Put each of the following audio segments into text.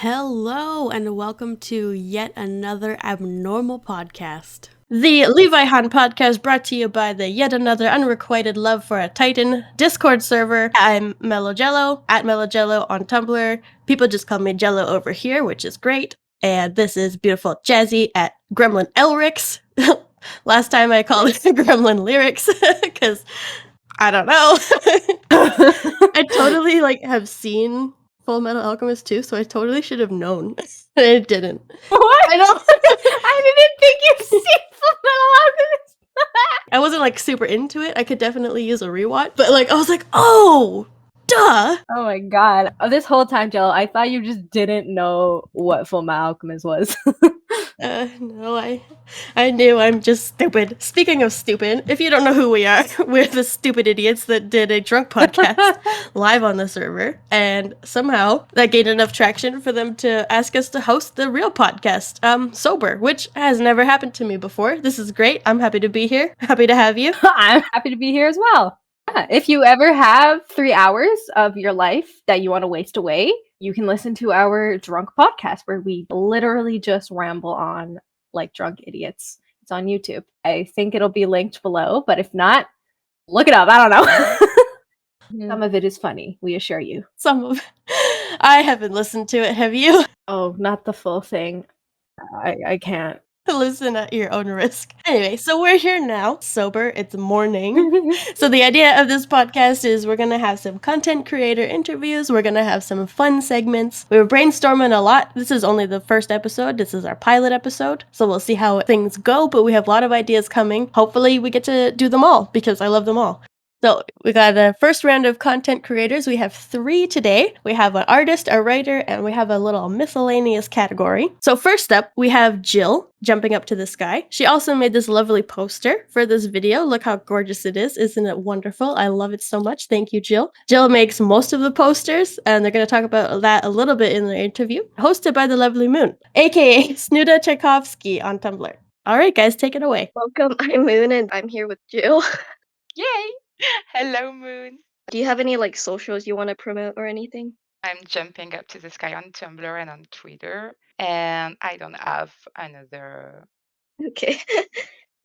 Hello, and welcome to yet another abnormal podcast. The Levi Han podcast brought to you by the Yet Another Unrequited Love for a Titan Discord server. I'm Mellow Jello, at Mellow Jello on Tumblr. People just call me Jello over here, which is great. And this is beautiful Jazzy at Gremlin Elrix. Last time I called it Gremlin Lyrics, because I don't know. I totally have seen Full Metal Alchemist 2, so I totally should have known. I didn't. What? I don't. I didn't think you'd seen Fullmetal Alchemist. I wasn't super into it. I could definitely use a rewatch, but I was like, oh, duh. Oh my god. This whole time, Jello, I thought you just didn't know what Fullmetal Alchemist was. No, I knew. I'm just stupid. Speaking of stupid, if you don't know who we are, we're the stupid idiots that did a drunk podcast live on the server, and somehow that gained enough traction for them to ask us to host the real podcast, sober, which has never happened to me before. This is great. I'm happy to be here. Happy to have you. I'm happy to be here as well. Yeah, if you ever have 3 hours of your life that you want to waste away, you can listen to our drunk podcast where we literally just ramble on like drunk idiots. It's on YouTube. I think it'll be linked below, but if not, look it up. I don't know. Some of it is funny, we assure you. Some of I haven't listened to it. Have you? Oh, not the full thing. I can't. Listen at your own risk. Anyway, so we're here now, sober. It's morning. So the idea of this podcast is we're going to have some content creator interviews. We're going to have some fun segments. We were brainstorming a lot. This is only the first episode. This is our pilot episode. So we'll see how things go, but we have a lot of ideas coming. Hopefully we get to do them all because I love them all. So we got a first round of content creators. We have 3 today. We have an artist, a writer, and we have a little miscellaneous category. So first up, we have Jill jumping up to the sky. She also made this lovely poster for this video. Look how gorgeous it is. Isn't it wonderful? I love it so much. Thank you, Jill. Jill makes most of the posters, and they're going to talk about that a little bit in the interview. Hosted by the lovely Moon, aka Snuda Tchaikovsky on Tumblr. All right, guys, take it away. Welcome, I'm Moon, and I'm here with Jill. Yay! Hello, Moon. Do you have any socials you want to promote or anything? I'm jumping up to the sky on Tumblr and on Twitter, and I don't have another. Okay.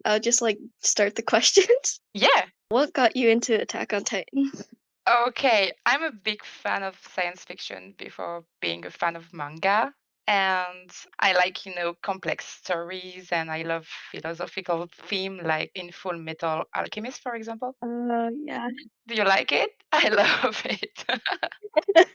I'll just start the questions. Yeah. What got you into Attack on Titan? Okay, I'm a big fan of science fiction before being a fan of manga. And I like, complex stories, and I love philosophical theme like in Full Metal Alchemist, for example. Yeah. Do you like it? I love it.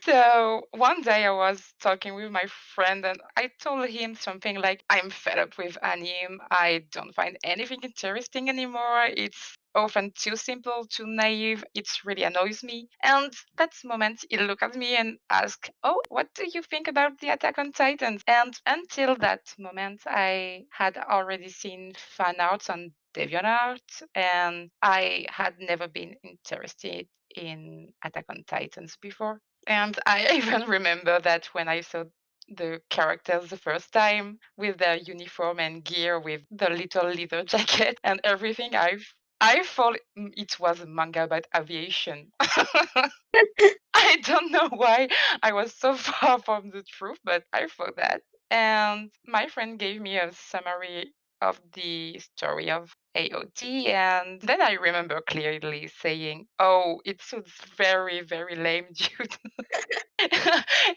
So one day I was talking with my friend and I told him something like, I'm fed up with anime. I don't find anything interesting anymore. It's often too simple, too naive. It really annoys me. And that moment he looked at me and asked, oh, what do you think about the Attack on Titans? And until that moment, I had already seen fan arts on DeviantArt, and I had never been interested in Attack on Titans before. And I even remember that when I saw the characters the first time with their uniform and gear with the little leather jacket and everything, I thought it was a manga about aviation. I don't know why I was so far from the truth, but I thought that. And my friend gave me a summary of the story of AOT, and then I remember clearly saying, oh, it sounds very, very lame, dude.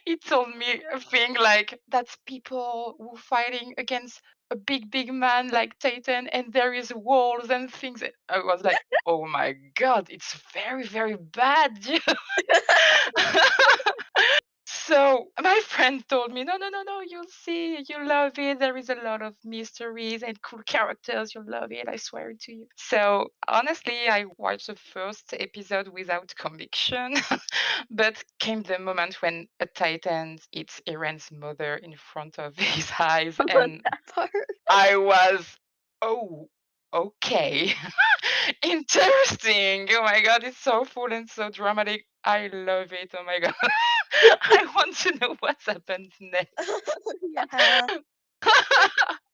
He told me a thing like that's people who fighting against a big, big man like Titan, and there is walls and things. And I was like, oh my god, it's very, very bad, dude. So my friend told me, no, no, no, no, you'll see, you'll love it. There is a lot of mysteries and cool characters. You'll love it. I swear it to you. So honestly, I watched the first episode without conviction, but came the moment when a Titan eats Eren's mother in front of his eyes, and That part. I was, oh, okay. Interesting. Oh my god, it's so full and so dramatic. I love it. Oh my god. I want to know what's happened next. Yeah.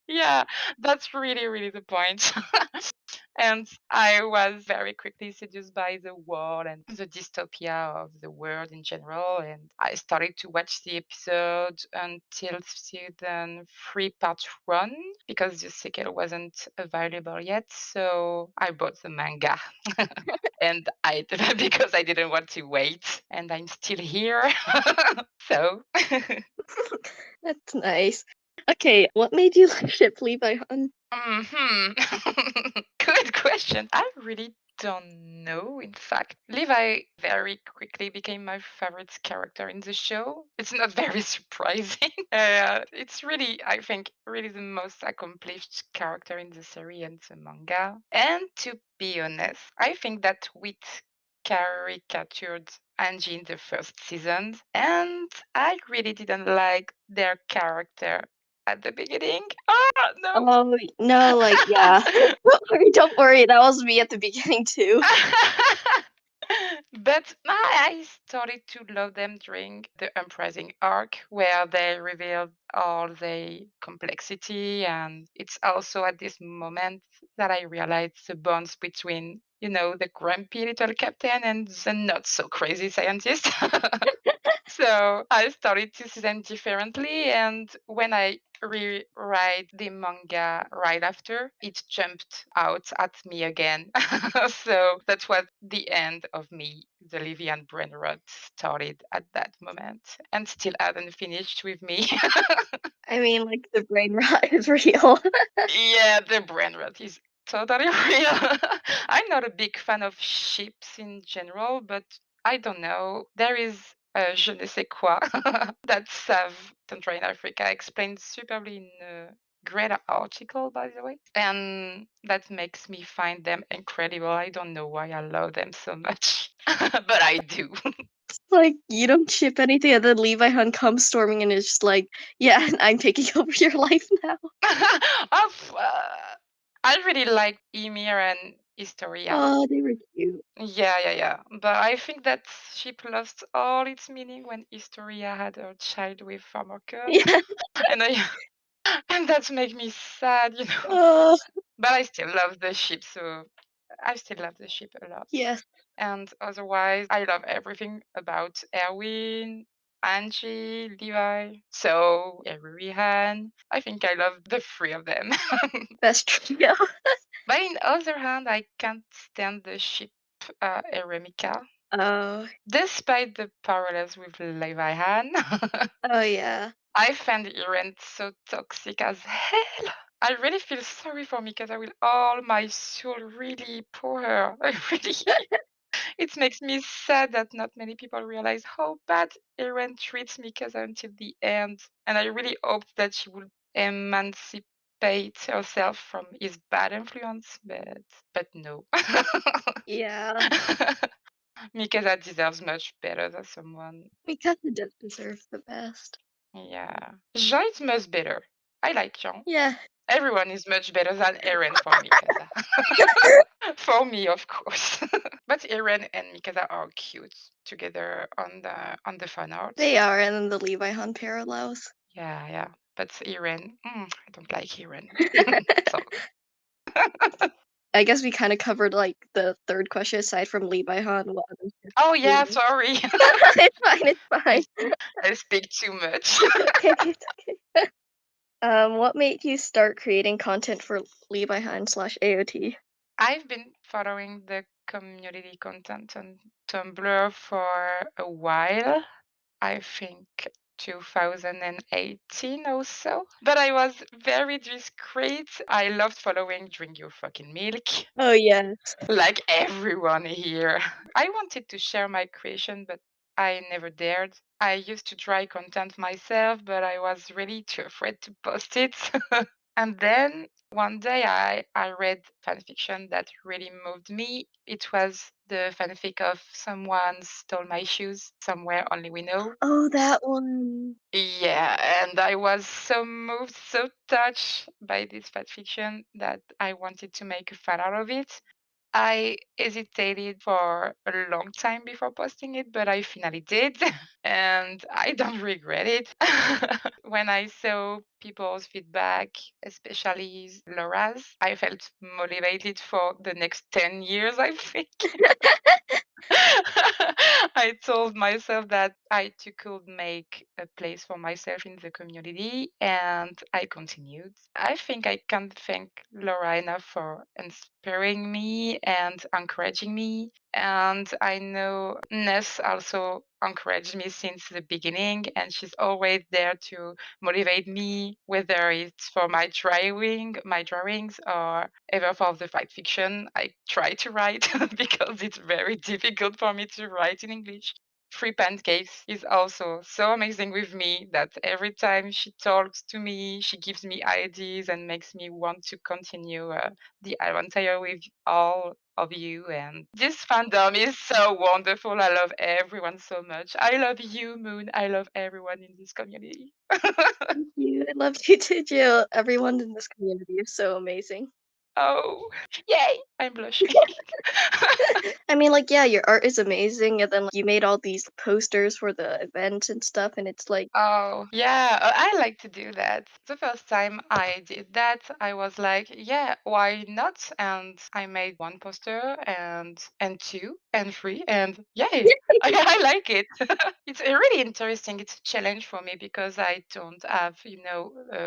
Yeah, that's really, really the point. And I was very quickly seduced by the world and the dystopia of the world in general. And I started to watch the episode until season 3, part 1, because the sequel wasn't available yet. So I bought the manga. And I because I didn't want to wait, and I'm still here. So That's nice. Okay, what made you ship Levi Hun? Good question. I really don't know, in fact. Levi very quickly became my favorite character in the show. It's not very surprising. It's really, I think, really the most accomplished character in the series and the manga. And to be honest, I think that Wit caricatured Angie in the first season, and I really didn't like their character at the beginning. Ah, no. Oh no, like yeah. Don't worry, that was me at the beginning too. But I started to love them during the Uprising arc, where they revealed all the complexity. And it's also at this moment that I realized the bonds between, the grumpy little captain and the not so crazy scientist. So I started to see them differently. And when I reread the manga right after, it jumped out at me again. So that was the end of me. The Livian brain rot started at that moment and still hasn't finished with me. I mean, like the brain rot is real. Yeah, the brain rot is totally real. I'm not a big fan of ships in general, but I don't know. There is a je ne sais quoi that Sav Tantra in Africa explained superbly in a great article, by the way. And that makes me find them incredible. I don't know why I love them so much, but I do. Like you don't ship anything, and then Levi Hun comes storming and is just like, yeah, I'm taking over your life now. Of, I really like Emir and Historia. Oh, they were cute. Yeah. But I think that ship lost all its meaning when Historia had her child with Farmer Kurt. Yeah. And and that makes me sad. Oh, But I still love the ship, so I still love the ship a lot. yes. And otherwise, I love everything about Erwin, Angie, Levi, so Rihan. I think I love the three of them. Best trio. But on the other hand, I can't stand the ship Eremika. Oh, Despite the parallels with Levihan, oh yeah. I find Irene so toxic as hell. I really feel sorry for Mikasa with all my soul, really poor her. I really, it makes me sad that not many people realize how bad Irene treats Mikasa until the end. And I really hoped that she would emancipate herself from his bad influence, but no. Yeah. Mikasa deserves much better than someone. Mikasa does deserve the best. Yeah. Jean is much better. I like Jean. Yeah. Everyone is much better than Eren for Mikasa. For me, of course. But Eren and Mikasa are cute together on the fan art. They are, and then the Levi Hun parallels. Yeah. But Eren, I don't like Eren. So I guess we kind of covered like the third question aside from Levi Han. What other ships oh do yeah, you- sorry. It's fine. It's fine. I speak too much. Okay, it's okay. What made you start creating content for Levi Han / AOT? I've been following the community content on Tumblr for a while. I think 2018 or so. But I was very discreet. I loved following Drink Your Fucking Milk, Oh yes. like everyone here. I wanted to share my creation, but I never dared. I used to try content myself, but I was really too afraid to post it. And then one day I read fanfiction that really moved me. It was the fanfic of Someone Stole My Shoes, Somewhere Only We Know. Oh, that one. Yeah, and I was so moved, so touched by this fanfiction that I wanted to make a fan out of it. I hesitated for a long time before posting it, but I finally did, and I don't regret it. when I saw people's feedback, especially Laura's, I felt motivated for the next 10 years, I think. I told myself that I too could make a place for myself in the community, and I continued. I think I can't thank Laura enough for inspiring me and encouraging me. And I know Ness also encouraged me since the beginning, and she's always there to motivate me, whether it's for my drawings, or ever for the fight fiction I try to write because it's very difficult for me to write in English. Free Pancakes is also so amazing with me that every time she talks to me, she gives me ideas and makes me want to continue the adventure with all of you. And this fandom is so wonderful. I love everyone so much. I love you, Moon. I love everyone in this community. Thank you. I love you too, Jill. Everyone in this community is so amazing. Oh, yay! I'm blushing. I mean, like, yeah, your art is amazing, and then like, you made all these posters for the event and stuff, and it's like, Oh, yeah, I like to do that. The first time I did that, I was like, yeah, why not? And I made one poster and two and three, and yay, I like it. It's really interesting. It's a challenge for me because I don't have,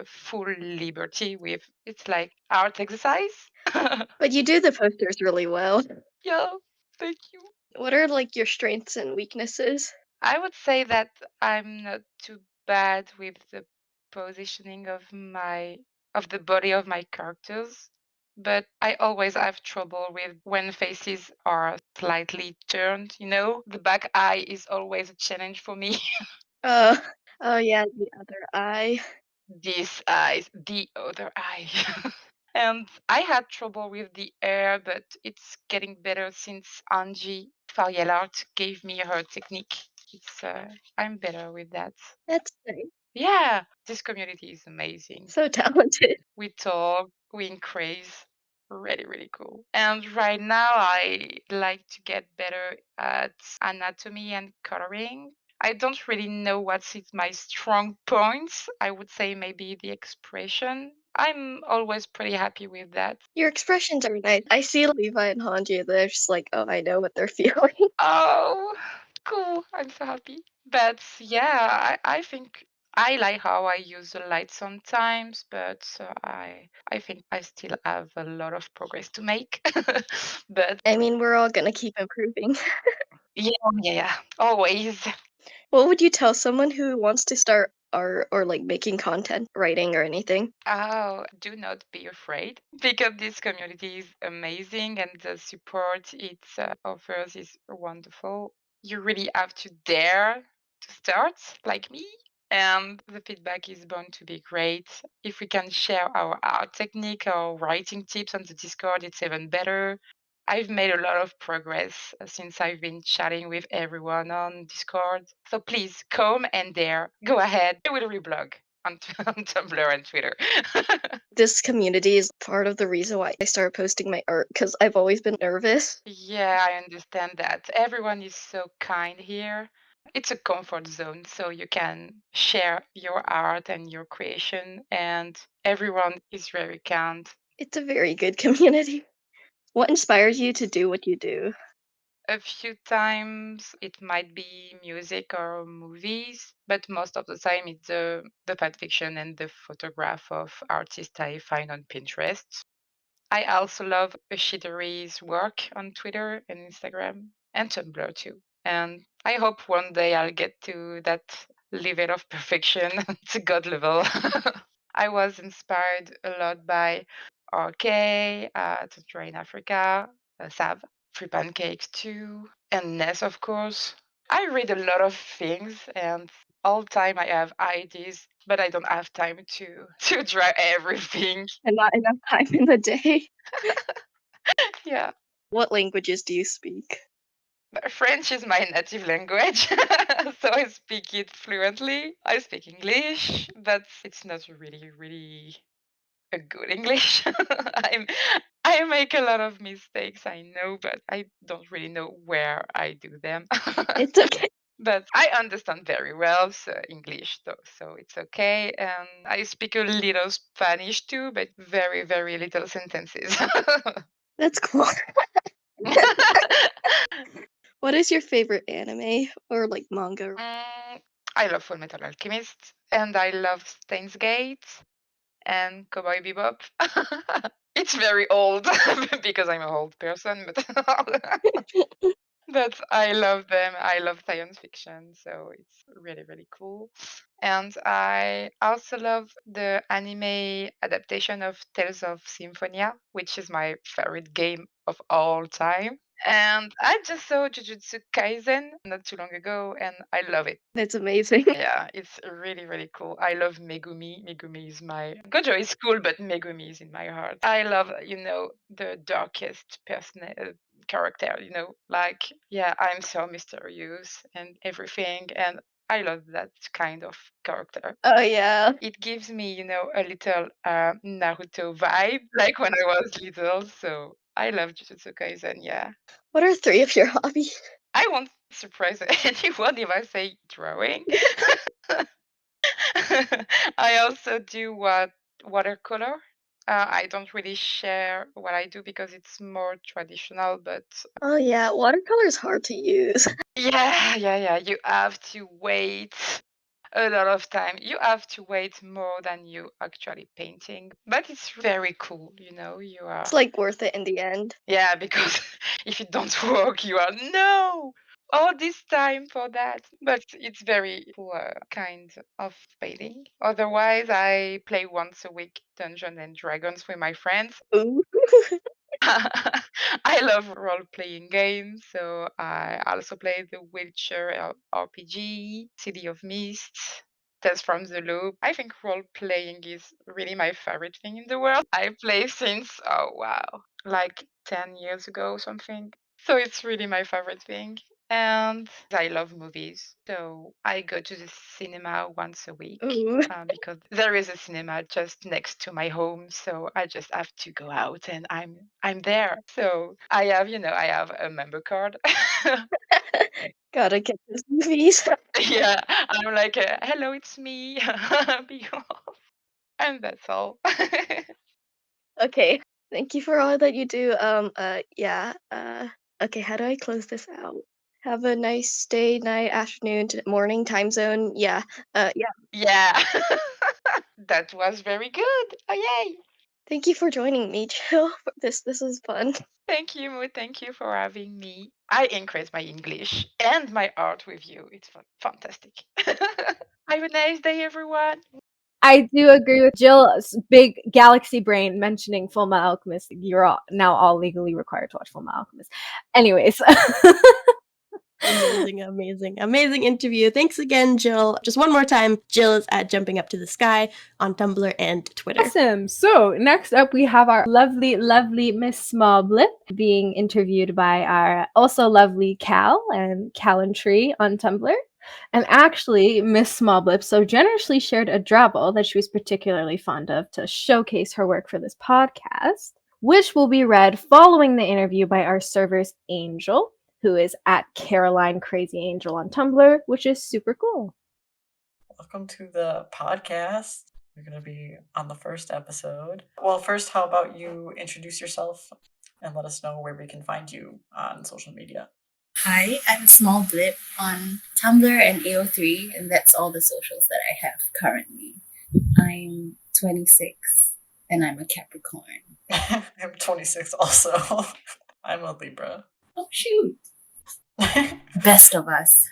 full liberty with it's like art exercise. but you do the posters really well. Yeah, thank you. What are like your strengths and weaknesses? I would say that I'm not too bad with the positioning of the body of my characters, but I always have trouble with when faces are slightly turned, you know? The back eye is always a challenge for me. Uh, oh yeah, the other eye. This eye, the other eye. And I had trouble with the air, but it's getting better since Angie Farielart gave me her technique. It's I'm better with that. That's nice. Yeah, this community is amazing. So talented. We talk, we increase. Really, really cool. And right now, I like to get better at anatomy and coloring. I don't really know what's my strong points. I would say maybe the expression. I'm always pretty happy with that. Your expressions are nice. I see Levi and Hanji, they're just like, oh, I know what they're feeling. Oh, cool. I'm so happy. But yeah, I think I like how I use the light sometimes, but I think I still have a lot of progress to make. But I mean, we're all gonna keep improving. yeah, yeah, always. What would you tell someone who wants to start art or like making content, writing or anything? Oh, do not be afraid because this community is amazing and the support it offers is wonderful. You really have to dare to start, like me, and the feedback is bound to be great. If we can share our art technique or writing tips on the Discord, it's even better. I've made a lot of progress since I've been chatting with everyone on Discord. So please come and dare. Go ahead. I will reblog on, on Tumblr and Twitter. This community is part of the reason why I started posting my art because I've always been nervous. Yeah, I understand that. Everyone is so kind here. It's a comfort zone, so you can share your art and your creation, and everyone is very kind. It's a very good community. What inspires you to do what you do? A few times it might be music or movies, but most of the time it's the fan fiction and the photograph of artists I find on Pinterest. I also love Ashidori's work on Twitter and Instagram and Tumblr too. And I hope one day I'll get to that level of perfection, to God level. I was inspired a lot by RK, Tantra in Africa, Sav, Free Pancakes too, and Ness, of course. I read a lot of things, and all the time I have ideas, but I don't have time to to draw everything. And not enough time in the day. Yeah. What languages do you speak? French is my native language, so I speak it fluently. I speak English, but it's not really, really a good English. I'm, I make a lot of mistakes, I know, but I don't really know where I do them. It's okay. But I understand very well English, though, so it's okay. And I speak a little Spanish too, but very, very little sentences. That's cool. What is your favorite anime or like manga? I love Full Metal Alchemist, and I love Steins Gate and Cowboy Bebop. It's very old because I'm an old person, but I love them. I love science fiction, so it's really, really cool. And I also love the anime adaptation of Tales of Symphonia, which is my favorite game of all time. And I just saw Jujutsu Kaisen not too long ago, and I love it. That's amazing. Yeah, it's really, really cool. I love Megumi. Megumi is my Gojo is cool, but Megumi is in my heart. I love, the darkest character, like, yeah, I'm so mysterious and everything, and I love that kind of character. Oh yeah. It gives me, a little Naruto vibe, like when I was little. So I love Jujutsu Kaisen. Yeah, What are 3 of your hobbies? I won't surprise anyone if I say drawing. I also do watercolor. I don't really share what I do because it's more traditional, but Oh yeah, watercolor is hard to use. yeah. You have to wait a lot of time. You have to wait more than you actually painting, but it's very cool. You are. It's like worth it in the end. Yeah, because if you don't work, you are no all this time for that. But it's very cool kind of painting. Otherwise, I play once a week Dungeons and Dragons with my friends. Ooh. I love role playing games, so I also play the Witcher RPG, City of Mist. Tales from the Loop. I think role playing is really my favorite thing in the world. I play since, oh wow, like 10 years ago or something. So it's really my favorite thing. And I love movies. So I go to the cinema once a week Ooh. because there is a cinema just next to my home. So I just have to go out and I'm there. So I have a member card. Gotta get those movies. Yeah, I'm like, hello, it's me. Be off. And that's all. Okay. Thank you for all that you do. Yeah. Okay, how do I close this out? Have a nice day, night, afternoon, morning, time zone. Yeah. Yeah. Yeah. That was very good. Oh, yay. Thank you for joining me, Jill. This was fun. Thank you, Mo. Thank you for having me. I increase my English and my art with you. It's fantastic. Have a nice day, everyone. I do agree with Jill's big galaxy brain mentioning Full Metal Alchemist. You're now all legally required to watch Full Metal Alchemist. Anyways. Amazing interview. Thanks again, Jill. Just one more time, Jill is at Jumping Up to the Sky on Tumblr and Twitter. Awesome. So next up, we have our lovely, lovely Miss Small Blip being interviewed by our also lovely Cal and Callantree on Tumblr. And actually, Miss Small Blip so generously shared a drabble that she was particularly fond of to showcase her work for this podcast, which will be read following the interview by our server's Angel, who is at Caroline Crazy Angel on Tumblr, which is super cool. Welcome to the podcast. You're going to be on the first episode. Well, first, how about you introduce yourself and let us know where we can find you on social media? Hi, I'm Small Blip on Tumblr and AO3, and that's all the socials that I have currently. I'm 26, and I'm a Capricorn. I'm 26 also. I'm a Libra. Oh, shoot. Best of us.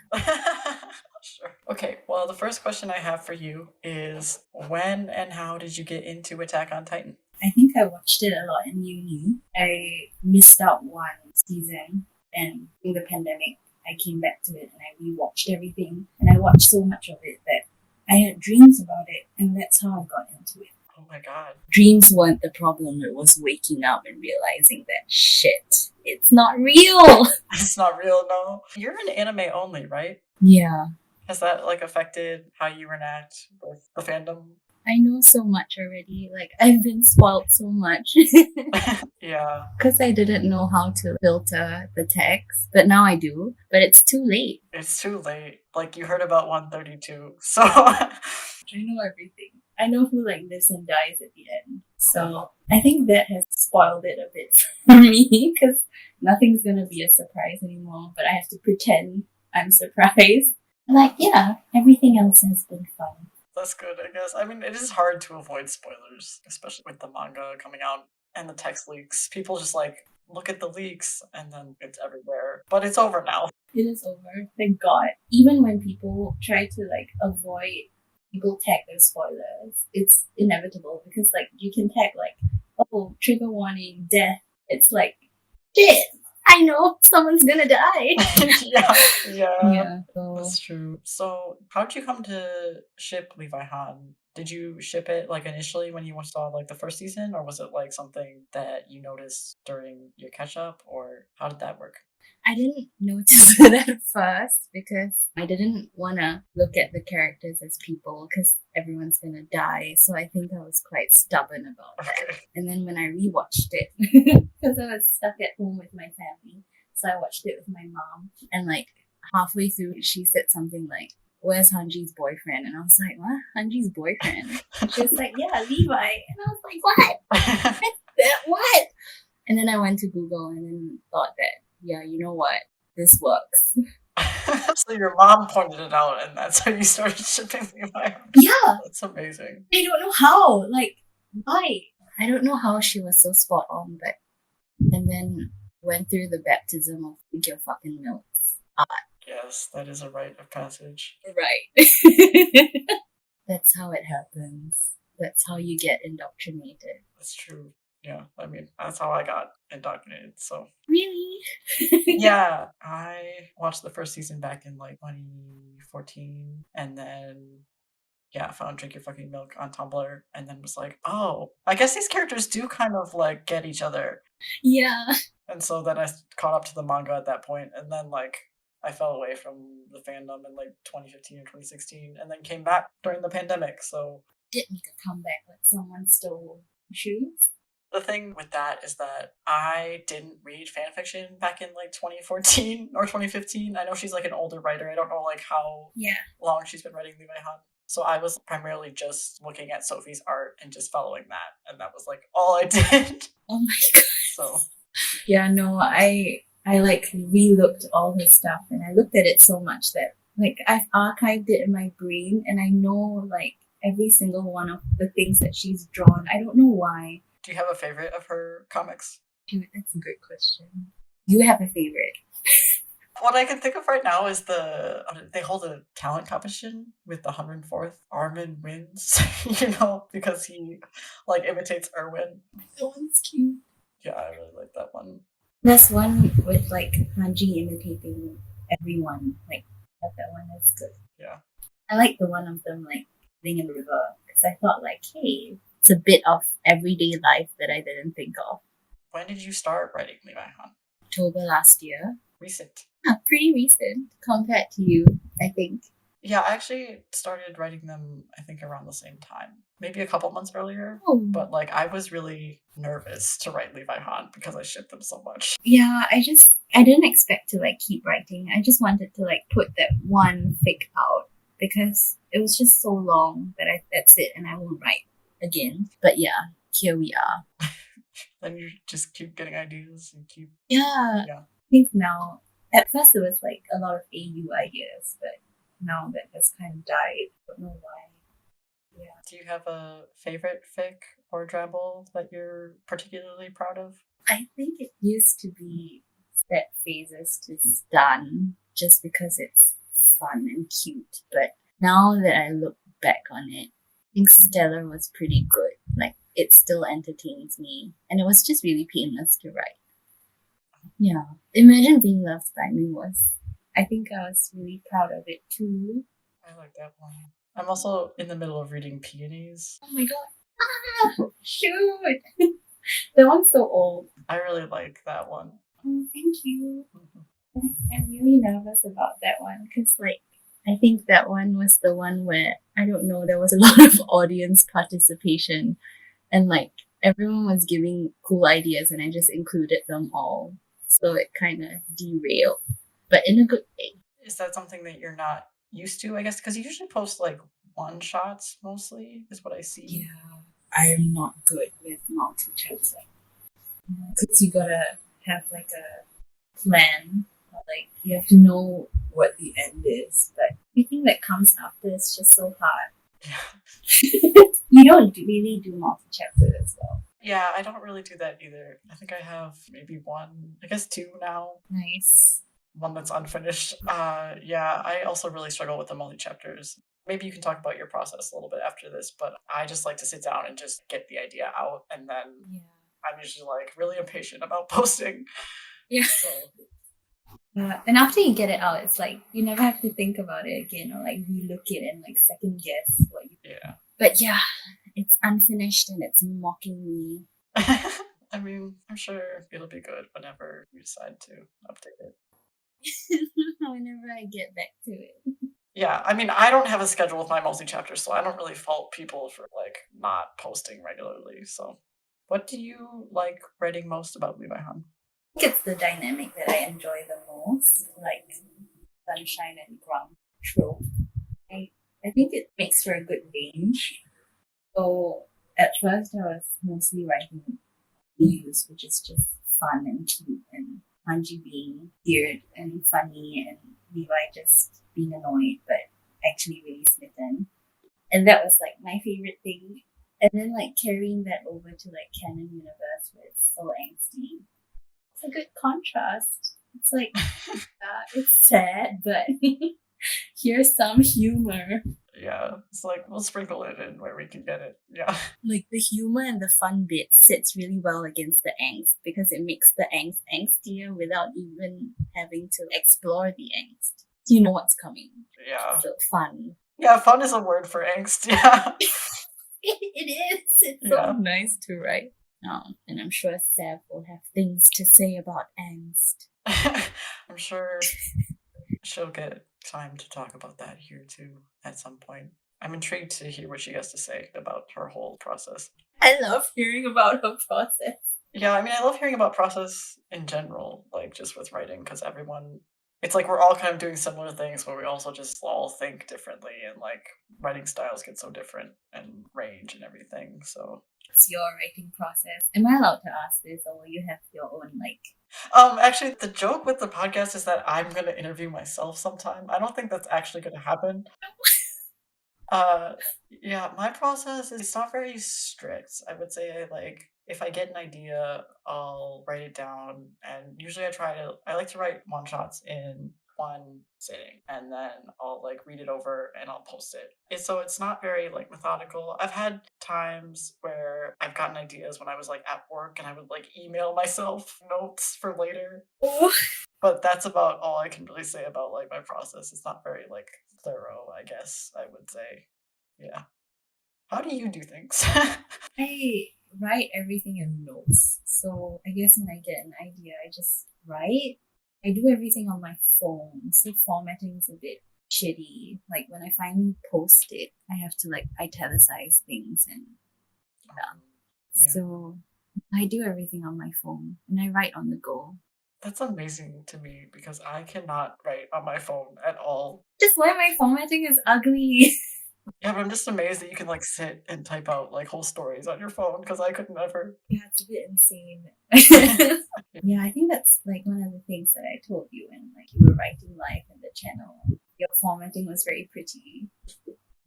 Sure. Okay, well, the first question I have for you is, when and how did you get into Attack on Titan? I think I watched it a lot in uni. I missed out one season, and in the pandemic, I came back to it and I rewatched everything. And I watched so much of it that I had dreams about it, and that's how I got into it. Oh my god. Dreams weren't the problem, it was waking up and realizing that shit, it's not real. It's not real, no. You're an anime only, right? Yeah. Has that affected how you interact with the fandom? I know so much already. Like, I've been spoiled so much. Yeah. Because I didn't know how to filter the text, but now I do. But it's too late. It's too late. Like, you heard about 132, so... I know everything. I know who like lives and dies at the end. So I think that has spoiled it a bit for me because nothing's gonna be a surprise anymore. But I have to pretend I'm surprised. Like, yeah, everything else has been fun. That's good, I guess. I mean, it is hard to avoid spoilers, especially with the manga coming out and the text leaks. People just like look at the leaks and then it's everywhere. But it's over now. It is over. Thank God. Even when people try to like avoid people tag their spoilers, it's inevitable because like you can tag like, oh, trigger warning, death. It's like, shit, I know someone's gonna die. Yeah. So That's true. So, how did you come to ship Levi Han? Did you ship it like initially when you saw like the first season, or was it like something that you noticed during your catch up, or how did that work? I didn't notice it at first because I didn't want to look at the characters as people because everyone's gonna die. So I think I was quite stubborn about that. Okay. And then when I rewatched it, because I was stuck at home with my family, so I watched it with my mom. And like halfway through, she said something like, "Where's Hanji's boyfriend?" And I was like, "What? Hanji's boyfriend?" And she was like, "Yeah, Levi." And I was like, "What? What?" And then I went to Google and then thought that, yeah, you know what? This works. So your mom pointed it out, and that's how you started shipping Levi Han. Yeah, That's amazing. I don't know how. Like, why? I don't know how she was so spot on, but and then went through the baptism of drink your fucking milks. Yes, that is a rite of passage. Right. That's how it happens. That's how you get indoctrinated. That's true. Yeah, I mean, that's how I got indoctrinated, so... Really? Yeah, I watched the first season back in like 2014, and then yeah, found Drink Your Fucking Milk on Tumblr, and then was like, oh, I guess these characters do kind of like get each other. Yeah. And so then I caught up to the manga at that point, and then like I fell away from the fandom in like 2015 or 2016, and then came back during the pandemic. So Did make a comeback like someone stole shoes? the thing with that is that I didn't read fanfiction back in like 2014 or 2015. I know she's like an older writer. I don't know like how Yeah. long she's been writing Levi Han. So I was primarily just looking at Sophie's art and just following that. And that was like all I did. Oh my god. So Yeah, no, I like re-looked all her stuff and I looked at it so much that like I've archived it in my brain and I know like every single one of the things that she's drawn. I don't know why. do you have a favorite of her comics? Dude, that's a good question. You have a favorite? What I can think of right now is they hold a talent competition with the 104th. Armin wins, because he like imitates Erwin. That one's cute. Yeah, I really like that one. There's one with like Hanji imitating everyone. Like that one is good. Yeah. I like the one of them like being in the river because I thought like, hey, it's a bit of everyday life that I didn't think of. When did you start writing Levi Han? October last year. Recent. Yeah, pretty recent compared to you, I think. Yeah, I actually started writing them, I think, around the same time. Maybe a couple months earlier. Oh. But, like, I was really nervous to write Levi Han because I shipped them so much. Yeah, I didn't expect to like keep writing. I just wanted to like put that one fic out because it was just so long that that's it and I won't write again. But yeah, here we are. Then you just keep getting ideas and keep... Yeah. Yeah. I think now, at first it was like a lot of AU ideas, but now that has kind of died. I don't know why. Yeah. Do you have a favorite fic or drabble that you're particularly proud of? I think it used to be Set Phases to Stun just because it's fun and cute. But now that I look back on it, I think Stellar was pretty good. Like, it still entertains me. And it was just really painless to write. Yeah. Imagine Being Loved by Me I think I was really proud of it too. I like that one. I'm also in the middle of reading Peonies. Oh my god. Ah, shoot. That one's so old. I really like that one. Oh, thank you. I'm really nervous about that one because, like, I think that one was the one where, I don't know, there was a lot of audience participation and like everyone was giving cool ideas and I just included them all. So it kind of derailed, but in a good way. Is that something that you're not used to, I guess? Because you usually post like one shots mostly, is what I see. Yeah, I'm not good with multi-chapter. Because you gotta have like a plan, or like you have to know what the end is, but everything that comes after is just so hard. Yeah. You don't really do multi-chapter as well. Yeah, I don't really do that either. I think I have maybe one, I guess two now. Nice. One that's unfinished. Yeah, I also really struggle with the multi-chapters. Maybe you can talk about your process a little bit after this, but I just like to sit down and just get the idea out, and then Yeah. I'm usually like really impatient about posting. Yeah. So, And after you get it out, it's like you never have to think about it again or like relook it and like second guess what you. yeah. But yeah, it's unfinished and it's mocking me. I mean, I'm sure it'll be good whenever you decide to update it. Whenever I get back to it. Yeah, I mean, I don't have a schedule with my multi-chapters, so I don't really fault people for like not posting regularly. So, what do you like writing most about Levi Han? I think it's the dynamic that I enjoy the most, like Sunshine and Grump trope. I think it makes for a good range. So at first I was mostly writing news, which is just fun and cute, and Hanji being weird and funny, and Levi just being annoyed but actually really smitten. And that was like my favorite thing. And then like carrying that over to like canon universe where it's so angsty. It's a good contrast. It's like it's sad, but here's some humor. Yeah, it's like we'll sprinkle it in where we can get it. Yeah. Like the humor and the fun bit sits really well against the angst because it makes the angst angstier without even having to explore the angst. You know what's coming. Yeah. So fun. Yeah, fun is a word for angst. Yeah. It is. It's Yeah. so nice to write. And I'm sure Sav will have things to say about angst. I'm sure she'll get time to talk about that here too at some point. I'm intrigued to hear what she has to say about her whole process. I love hearing about her process. Yeah, I mean, I love hearing about process in general, like just with writing, because it's like we're all kind of doing similar things, but we also just all think differently, and like writing styles get so different and range and everything. So, What's your writing process? Am I allowed to ask this, or will you have your own like? actually, the joke with the podcast is that I'm gonna interview myself sometime. I don't think that's actually gonna happen. Yeah, my process is it's not very strict. I would say if I get an idea, I'll write it down, and usually I like to write one shots in one sitting, and then I'll like read it over and I'll post it. It's not very like methodical. I've had times where I've gotten ideas when I was like at work and I would like email myself notes for later. But that's about all I can really say about like my process. It's not very like thorough, I guess I would say. Yeah. How do you do things? I write everything in notes. So I guess when I get an idea, I just write. I do everything on my phone. So formatting is a bit shitty. Like when I finally post it, I have to like italicize things and Yeah. so I do everything on my phone and I write on the go. That's amazing to me because I cannot write on my phone at all. Just why my formatting is ugly. Yeah, but I'm just amazed that you can like sit and type out like whole stories on your phone because I could never. Yeah, it's a bit insane. Yeah, I think that's like one of the things that I told you when like you were writing live in the channel. Your formatting was very pretty.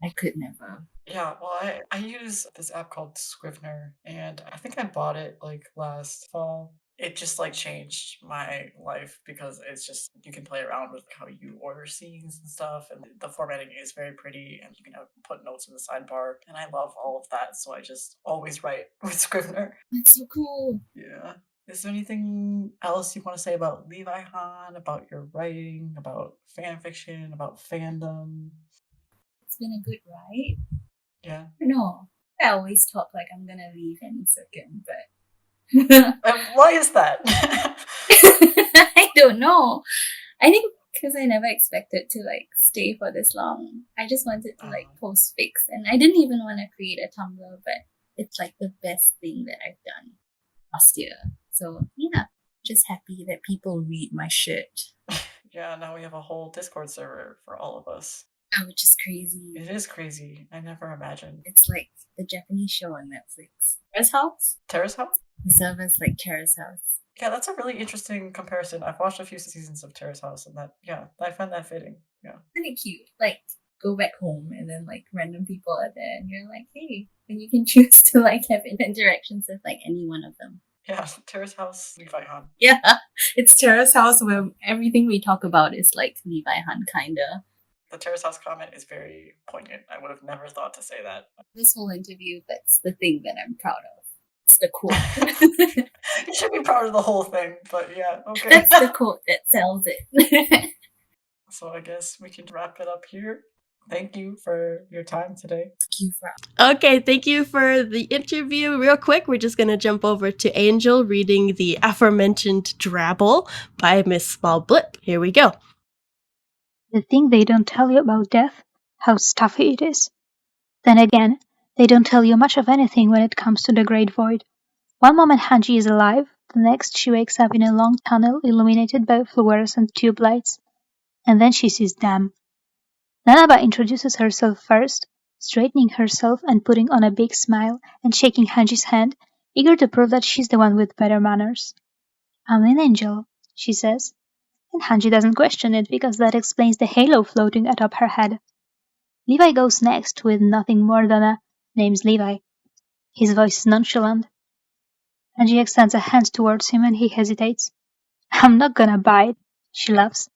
I could never. Yeah, well, I use this app called Scrivener, and I think I bought it like last fall. It just like changed my life because it's just you can play around with how you order scenes and stuff, and the formatting is very pretty, and you can put notes in the sidebar, and I love all of that, so I just always write with Scrivener. That's so cool. Yeah. Is there anything else you want to say about Levi Han, about your writing, about fan fiction, about fandom? It's been a good ride. Yeah. No, I always talk like I'm gonna leave any second, but Why is that? I don't know. I think because I never expected to like stay for this long. I just wanted to like post fics, and I didn't even want to create a Tumblr, but it's like the best thing that I've done last year. So yeah, just happy that people read my shit. Yeah, now we have a whole Discord server for all of us. Which is crazy. It is crazy. I never imagined. It's like the Japanese show on Netflix. Terrace House? Terrace House? The server's like Terrace House. Yeah, that's a really interesting comparison. I've watched a few seasons of Terrace House, and I find that fitting. Yeah. Pretty cute. Like, go back home, and then like random people are there, and you're like, hey, and you can choose to like have interactions with like any one of them. Yeah, Terrace House, Levi Han. Yeah, it's Terrace House where everything we talk about is like Levi Han, kinda. The Terrace House comment is very poignant. I would have never thought to say that. This whole interview, that's the thing that I'm proud of. It's the quote. You should be proud of the whole thing, but yeah, okay. That's the quote that sells it. So I guess we can wrap it up here. Thank you for your time today. Thank you for Okay, thank you for the interview. Real quick, we're just going to jump over to Angel reading the aforementioned Drabble by Miss Small Blip. Here we go. The thing they don't tell you about death, how stuffy it is. Then again, they don't tell you much of anything when it comes to the Great Void. One moment Hanji is alive, the next she wakes up in a long tunnel illuminated by fluorescent tube lights. And then she sees them. Nanaba introduces herself first, straightening herself and putting on a big smile and shaking Hanji's hand, eager to prove that she's the one with better manners. I'm an angel, she says. And Hanji doesn't question it because that explains the halo floating atop her head. Levi goes next with nothing more than a name's Levi. His voice is nonchalant. Hanji extends a hand towards him and he hesitates. I'm not gonna bite, she laughs.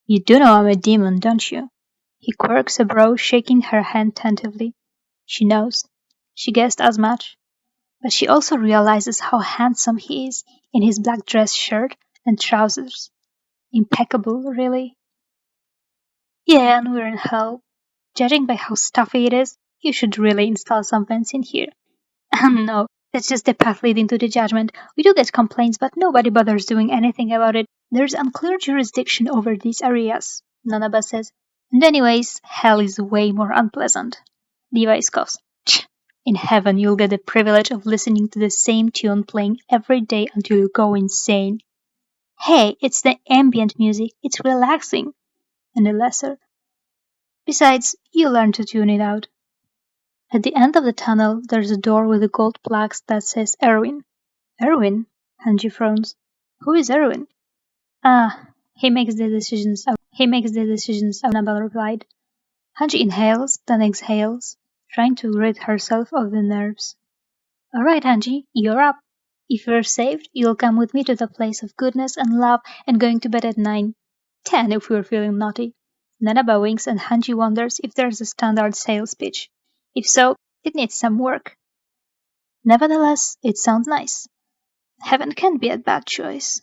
You do know I'm a demon, don't you? He quirks a brow, shaking her hand tentatively. She knows. She guessed as much. But she also realizes how handsome he is in his black dress shirt and trousers. Impeccable, really. Yeah, and we're in hell. Judging by how stuffy it is, you should really install some vents in here. No, that's just the path leading to the judgment. We do get complaints, but nobody bothers doing anything about it. There's unclear jurisdiction over these areas, Nanaba says. And anyways, hell is way more unpleasant. Levi scoffs. In heaven, you'll get the privilege of listening to the same tune playing every day until you go insane. Hey, it's the ambient music. It's relaxing. And the lesser. Besides, you learn to tune it out. At the end of the tunnel, there's a door with a gold plaque that says Erwin. Erwin? Hanji frowns. Who is Erwin? He makes the decisions, Annabelle replied. Hanji inhales, then exhales, trying to rid herself of the nerves. Alright, Hanji, you're up. If you're saved, you'll come with me to the place of goodness and love and going to bed at 9. 10 if we're feeling naughty. Nanaba winks and Hanji wonders if there's a standard sales pitch. If so, it needs some work. Nevertheless, it sounds nice. Heaven can't be a bad choice.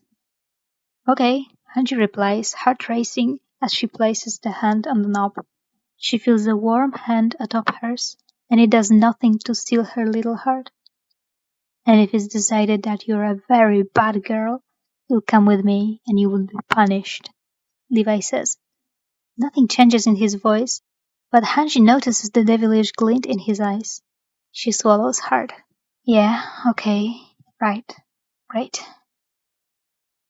Okay, Hanji replies, heart racing as she places the hand on the knob. She feels a warm hand atop hers, and it does nothing to steal her little heart. And if it's decided that you're a very bad girl, you'll come with me and you will be punished, Levi says. Nothing changes in his voice, but Hanji notices the devilish glint in his eyes. She swallows hard. Yeah, okay, right, great.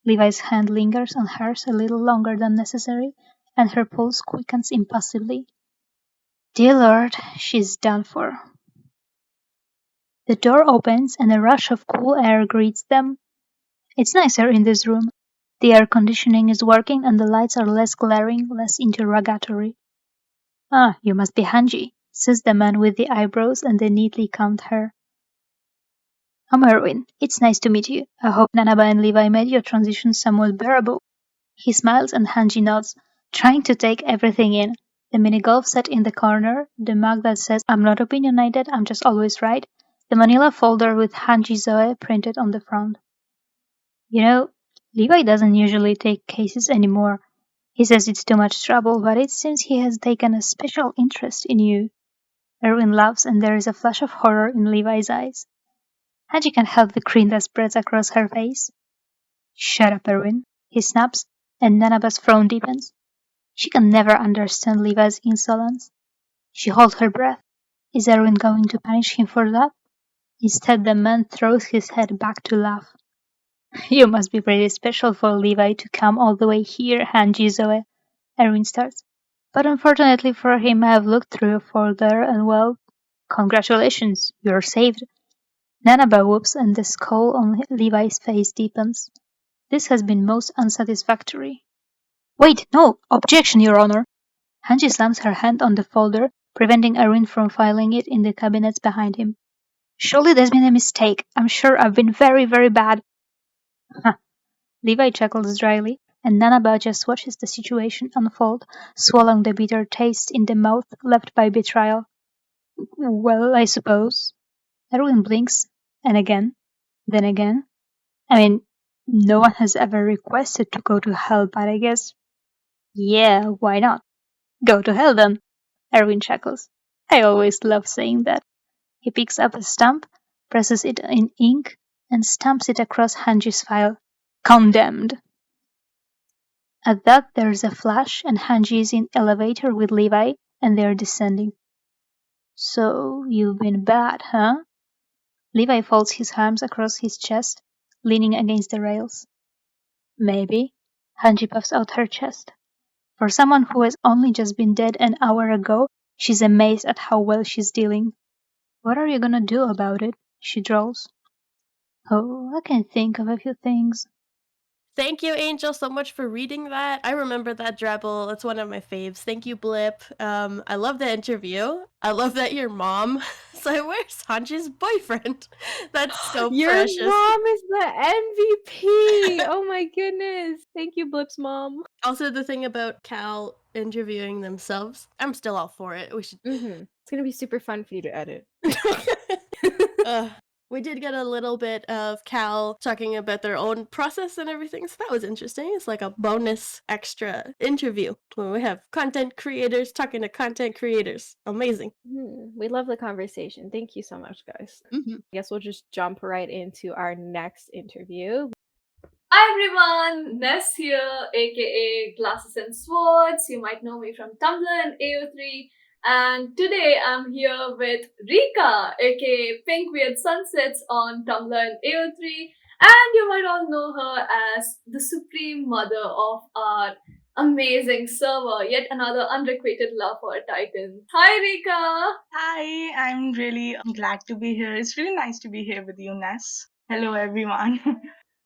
Levi's hand lingers on hers a little longer than necessary, and her pulse quickens impassively. Dear Lord, she's done for. The door opens and a rush of cool air greets them. It's nicer in this room. The air conditioning is working and the lights are less glaring, less interrogatory. Ah, you must be Hanji, says the man with the eyebrows and the neatly combed hair. I'm Erwin. It's nice to meet you. I hope Nanaba and Levi made your transition somewhat bearable. He smiles and Hanji nods, trying to take everything in. The mini golf set in the corner, the mug that says I'm not opinionated, I'm just always right, the manila folder with Hanji Zoe printed on the front. You know, Levi doesn't usually take cases anymore. He says it's too much trouble, but it seems he has taken a special interest in you. Erwin laughs and there is a flash of horror in Levi's eyes. Hanji can't help the grin that spreads across her face. Shut up, Erwin, he snaps, and Nanaba's frown deepens. She can never understand Levi's insolence. She holds her breath. Is Erwin going to punish him for that? Instead, the man throws his head back to laugh. You must be pretty special for Levi to come all the way here, Hanji Zoe, Erwin starts. But unfortunately for him, I have looked through your folder and well, congratulations, you're saved. Nanaba whoops and the scowl on Levi's face deepens. This has been most unsatisfactory. Wait, no, objection, Your Honor. Hanji slams her hand on the folder, preventing Erwin from filing it in the cabinets behind him. Surely there's been a mistake. I'm sure I've been very, very bad. Huh. Levi chuckles dryly, and Nanaba just watches the situation unfold, swallowing the bitter taste in the mouth left by betrayal. Well, I suppose. Erwin blinks, and again, then again. I mean, no one has ever requested to go to hell, but I guess... Yeah, why not? Go to hell then, Erwin chuckles. I always love saying that. He picks up a stamp, presses it in ink, and stamps it across Hanji's file. Condemned. At that there's a flash and Hanji is in elevator with Levi and they're descending. So you've been bad, huh? Levi folds his arms across his chest, leaning against the rails. Maybe. Hanji puffs out her chest. For someone who has only just been dead an hour ago, she's amazed at how well she's dealing. What are you gonna do about it? She drawls. Oh, I can think of a few things. Thank you, Angel, so much for reading that. I remember that Drabble. It's one of my faves. Thank you, Blip. I love the interview. I love that your mom. So where's Hanji's boyfriend? That's so Your precious. mom is the MVP. Oh my goodness. Thank you, Blip's mom. Also, the thing about Cal interviewing themselves. I'm still all for it. We should. It's gonna be super fun for you to edit. We did get a little bit of Cal talking about their own process and everything, so that was interesting. It's like a bonus extra interview when we have content creators talking to content creators. Amazing. We love the conversation. Thank you so much, guys. I guess we'll just jump right into our next interview. Hi everyone, Ness here, aka Glasses and Swords. You might know me from Tumblr and AO3. And today I'm here with Rika, aka Pink Weird Sunsets on Tumblr and AO3. And you might all know her as the supreme mother of our amazing server, yet another unrequited love for a Titan. Hi Rika! Hi, I'm really glad to be here. It's really nice to be here with you, Ness. Hello everyone.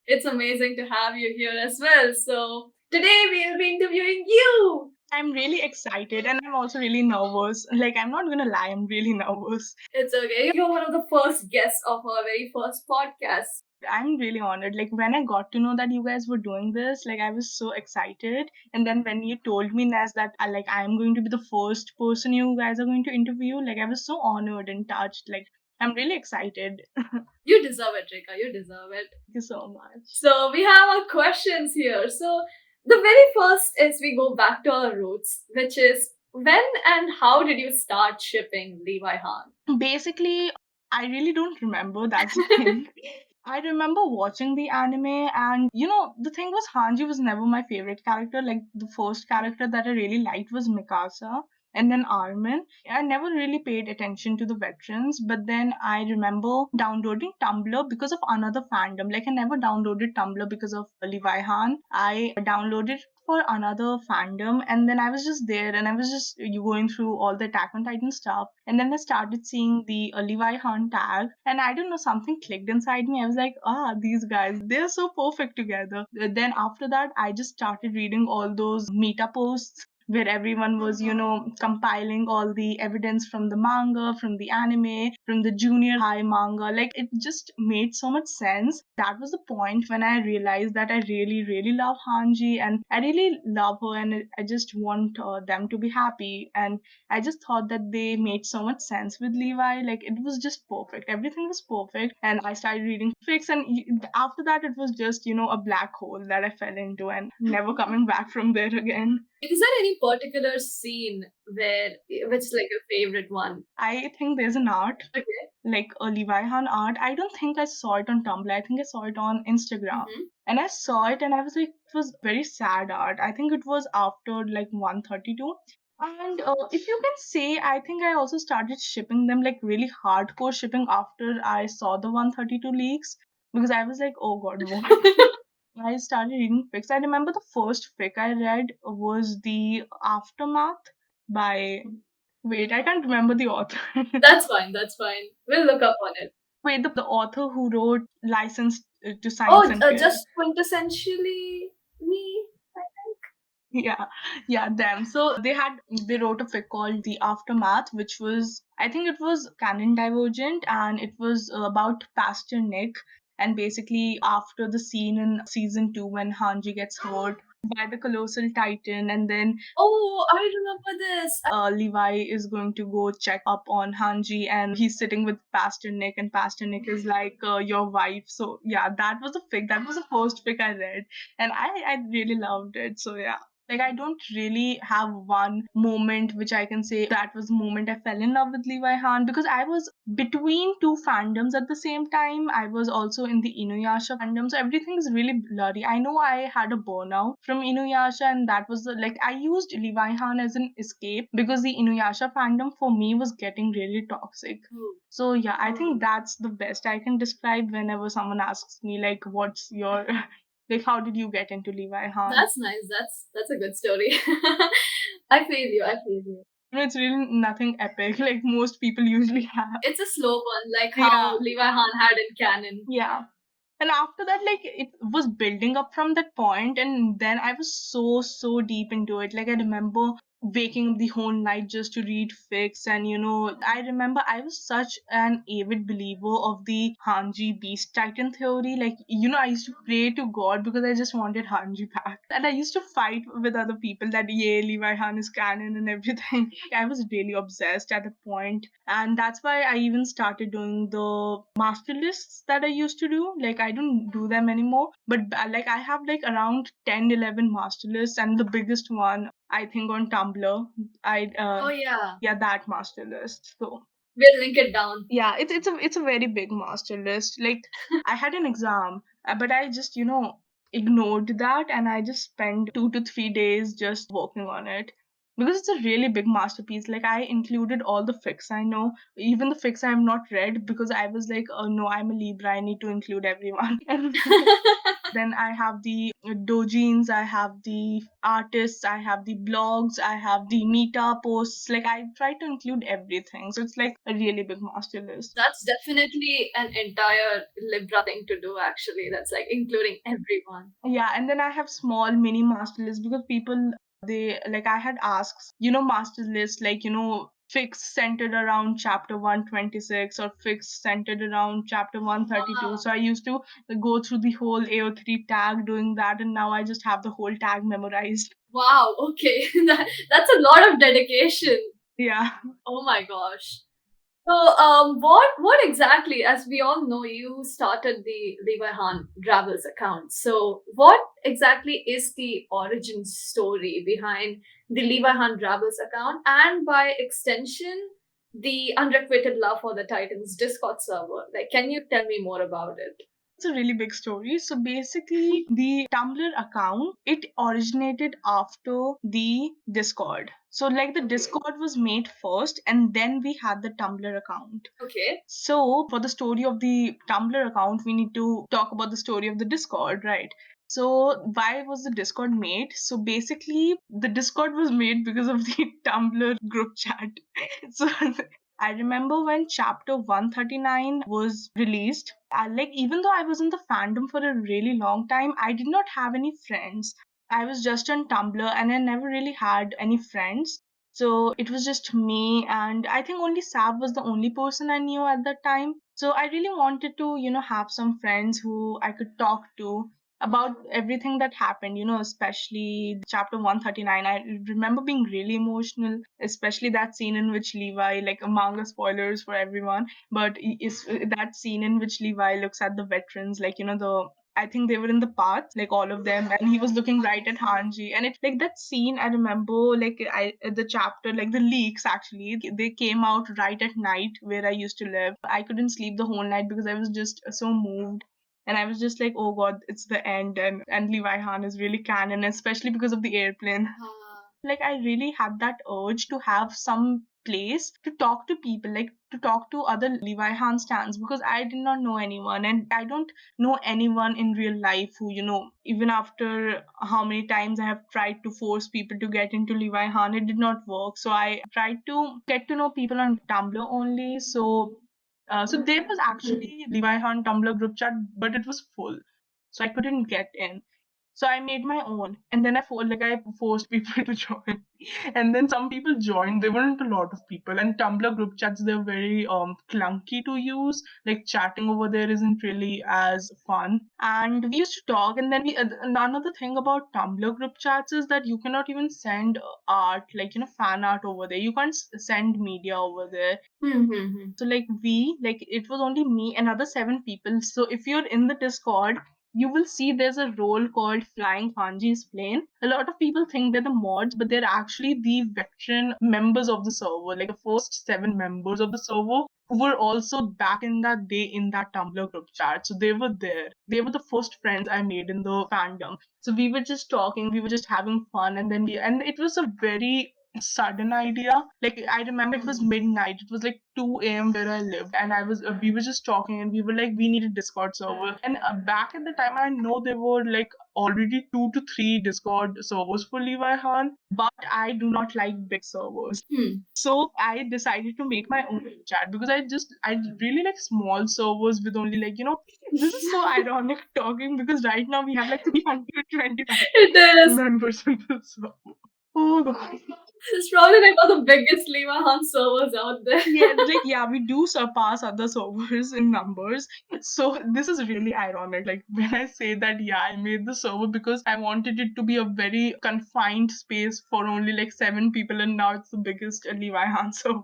It's amazing to have you here as well. So today we'll be interviewing you! I'm really excited and I'm also really nervous. Like, I'm not gonna lie, I'm really nervous. It's okay. You're one of the first guests of our very first podcast. I'm really honored. Like, when I got to know that you guys were doing this, like, I was so excited. And then when you told me, Ness, that I'm going to be the first person you guys are going to interview, like, I was so honored and touched. Like, I'm really excited. You deserve it, Rika. You deserve it. Thank you so much. So we have our questions here. So the very first is we go back to our roots, which is when and how did you start shipping Levi Han? Basically, I really don't remember. That's the thing. I remember watching the anime, and the thing was, Hanji was never my favorite character. Like, the first character that I really liked was Mikasa, and then Armin. I never really paid attention to the veterans, but then I remember downloading Tumblr because of another fandom. Like, I never downloaded Tumblr because of Levi Han. I downloaded for another fandom, and then I was just there and I was just going through all the Attack on Titan stuff, and then I started seeing the Levi Han tag, and I don't know, something clicked inside me. I was like, these guys, they're so perfect together. Then after that, I just started reading all those meta posts where everyone was, compiling all the evidence from the manga, from the anime, from the junior high manga. Like, it just made so much sense. That was the point when I realized that I really, really love Hanji, and I really love her, and I just want them to be happy. And I just thought that they made so much sense with Levi. Like, it was just perfect. Everything was perfect. And I started reading fics, and after that, it was just, a black hole that I fell into and never coming back from there again. Is there any particular scene which is like your favorite one? I think there's an art. Okay. like a Levi Han art. I don't think I saw it on Tumblr. I think I saw it on Instagram. Mhm. And I saw it and I was like, it was very sad art. I think it was after like 132. And if you can say, I think I also started shipping them like really hardcore shipping after I saw the 132 leaks because I was like, oh god, what? I started reading fics. I remember the first fic I read was The Aftermath by. Wait, I can't remember the author. That's fine. That's fine. We'll look up on it. Wait, the author who wrote License to Science Oh, and Fear. just quintessentially me. Yeah, yeah, them. So they wrote a fic called The Aftermath, which was, I think it was canon divergent, and it was about Pastor Nick. And basically, after the scene in season 2 when Hanji gets hurt by the colossal titan, and then Oh, I remember this. Levi is going to go check up on Hanji, and he's sitting with Pastor Nick, and Pastor Nick is like, your wife. So yeah, that was the fic. That was the first fic I read, and I really loved it. So yeah. Like, I don't really have one moment which I can say that was the moment I fell in love with Levi Han, because I was between two fandoms at the same time. I was also in the Inuyasha fandom, so everything is really blurry. I know I had a burnout from Inuyasha, and that was like I used Levi Han as an escape because the Inuyasha fandom for me was getting really toxic. So yeah, I think that's the best I can describe whenever someone asks me like, what's your like, how did you get into Levi Han? That's nice. That's a good story. I feel you. I feel you. It's really nothing epic like most people usually have. It's a slow one, like how Levi Han had in canon. Yeah. And after that, like, it was building up from that point, and then I was so deep into it. Like, I remember waking up the whole night just to read fics, and I remember I was such an avid believer of the Hanji Beast Titan theory. Like, I used to pray to God because I just wanted Hanji back, and I used to fight with other people that Levi Han is canon and everything. I was really obsessed at the point, and that's why I even started doing the master lists that I used to do. Like, I don't do them anymore, but like I have like around 10-11 master lists, and the biggest one I think on Tumblr. Oh yeah. Yeah, that master list. So we'll link it down. Yeah, it's a very big master list. Like, I had an exam, but I just ignored that, and I just spent 2 to 3 days just working on it because it's a really big masterpiece. Like, I included all the fics I know, even the fics I have not read, because I was like, oh no, I'm a Libra, I need to include everyone. Then I have the dojins, I have the artists, I have the blogs, I have the meta posts. Like, I try to include everything, so it's like a really big master list. That's definitely an entire Libra thing to do, actually. That's like including everyone. Yeah, and then I have small mini master lists because people, they like, I had asks, master list, like, fics centered around chapter 126 or fics centered around chapter 132. So I used to go through the whole AO3 tag doing that, and now I just have the whole tag memorized. Wow, okay. That's a lot of dedication. Yeah. Oh my gosh. So, what exactly, as we all know, you started the Levi Han Drabbles account. So, what exactly is the origin story behind the Levi Han Drabbles account, and by extension, the Unrequited Love for the Titans Discord server? Like, can you tell me more about it? It's a really big story. So basically, the Tumblr account, it originated after the Discord. So like, the Discord was made first, and then we had the Tumblr account. Okay. So for the story of the Tumblr account, we need to talk about the story of the Discord, right? So why was the Discord made? So basically, the Discord was made because of the Tumblr group chat. So I remember when chapter 139 was released, like, even though I was in the fandom for a really long time, I did not have any friends. I was just on Tumblr, and I never really had any friends. So it was just me, and I think only Sav was the only person I knew at that time. So I really wanted to, have some friends who I could talk to about everything that happened, especially chapter 139. I remember being really emotional, especially that scene in which Levi, like, manga spoilers for everyone, but is that scene in which Levi looks at the veterans, like, the I think they were in the path, like all of them, and he was looking right at Hanji. And it like that scene, I remember, like the chapter, like the leaks actually, they came out right at night where I used to live. I couldn't sleep the whole night because I was just so moved. And I was just like, oh god, it's the end, and Levi Han is really canon, especially because of the airplane. Like I really had that urge to have some place to talk to people, like to talk to other Levi Han stands, because I did not know anyone, and I don't know anyone in real life who, even after how many times I have tried to force people to get into Levi Han, it did not work. So I tried to get to know people on Tumblr only. So there was actually Levi Han Tumblr group chat, but it was full, so I couldn't get in. So I made my own, and then I forced people to join, and then some people joined. There weren't a lot of people, and Tumblr group chats, they're very clunky to use. Like chatting over there isn't really as fun. And we used to talk, and then another thing about Tumblr group chats is that you cannot even send art, like fan art over there. You can't send media over there. So it was only me and other 7 people. So if you're in the Discord, you will see there's a role called Flying Hanji's Plane. A lot of people think they're the mods, but they're actually the veteran members of the server, like the first 7 members of the server who were also back in that day in that Tumblr group chat. So they were there. They were the first friends I made in the fandom. So we were just talking, we were just having fun, and it was a very sudden idea. Like I remember it was midnight. It was like 2 a.m. where I lived, and we were just talking, and we were like, we need a Discord server. And back at the time, I know there were like already 2 to 3 Discord servers for Levi Han, but I do not like big servers. So I decided to make my own chat because I really like small servers with only this is so ironic talking because right now we have like 325 It is. members in the server. Oh god. It's probably like one of the biggest Levi Han servers out there. Yeah, we do surpass other servers in numbers. So this is really ironic. Like when I say that, yeah, I made the server because I wanted it to be a very confined space for only like 7 people, and now it's the biggest Levi Han server.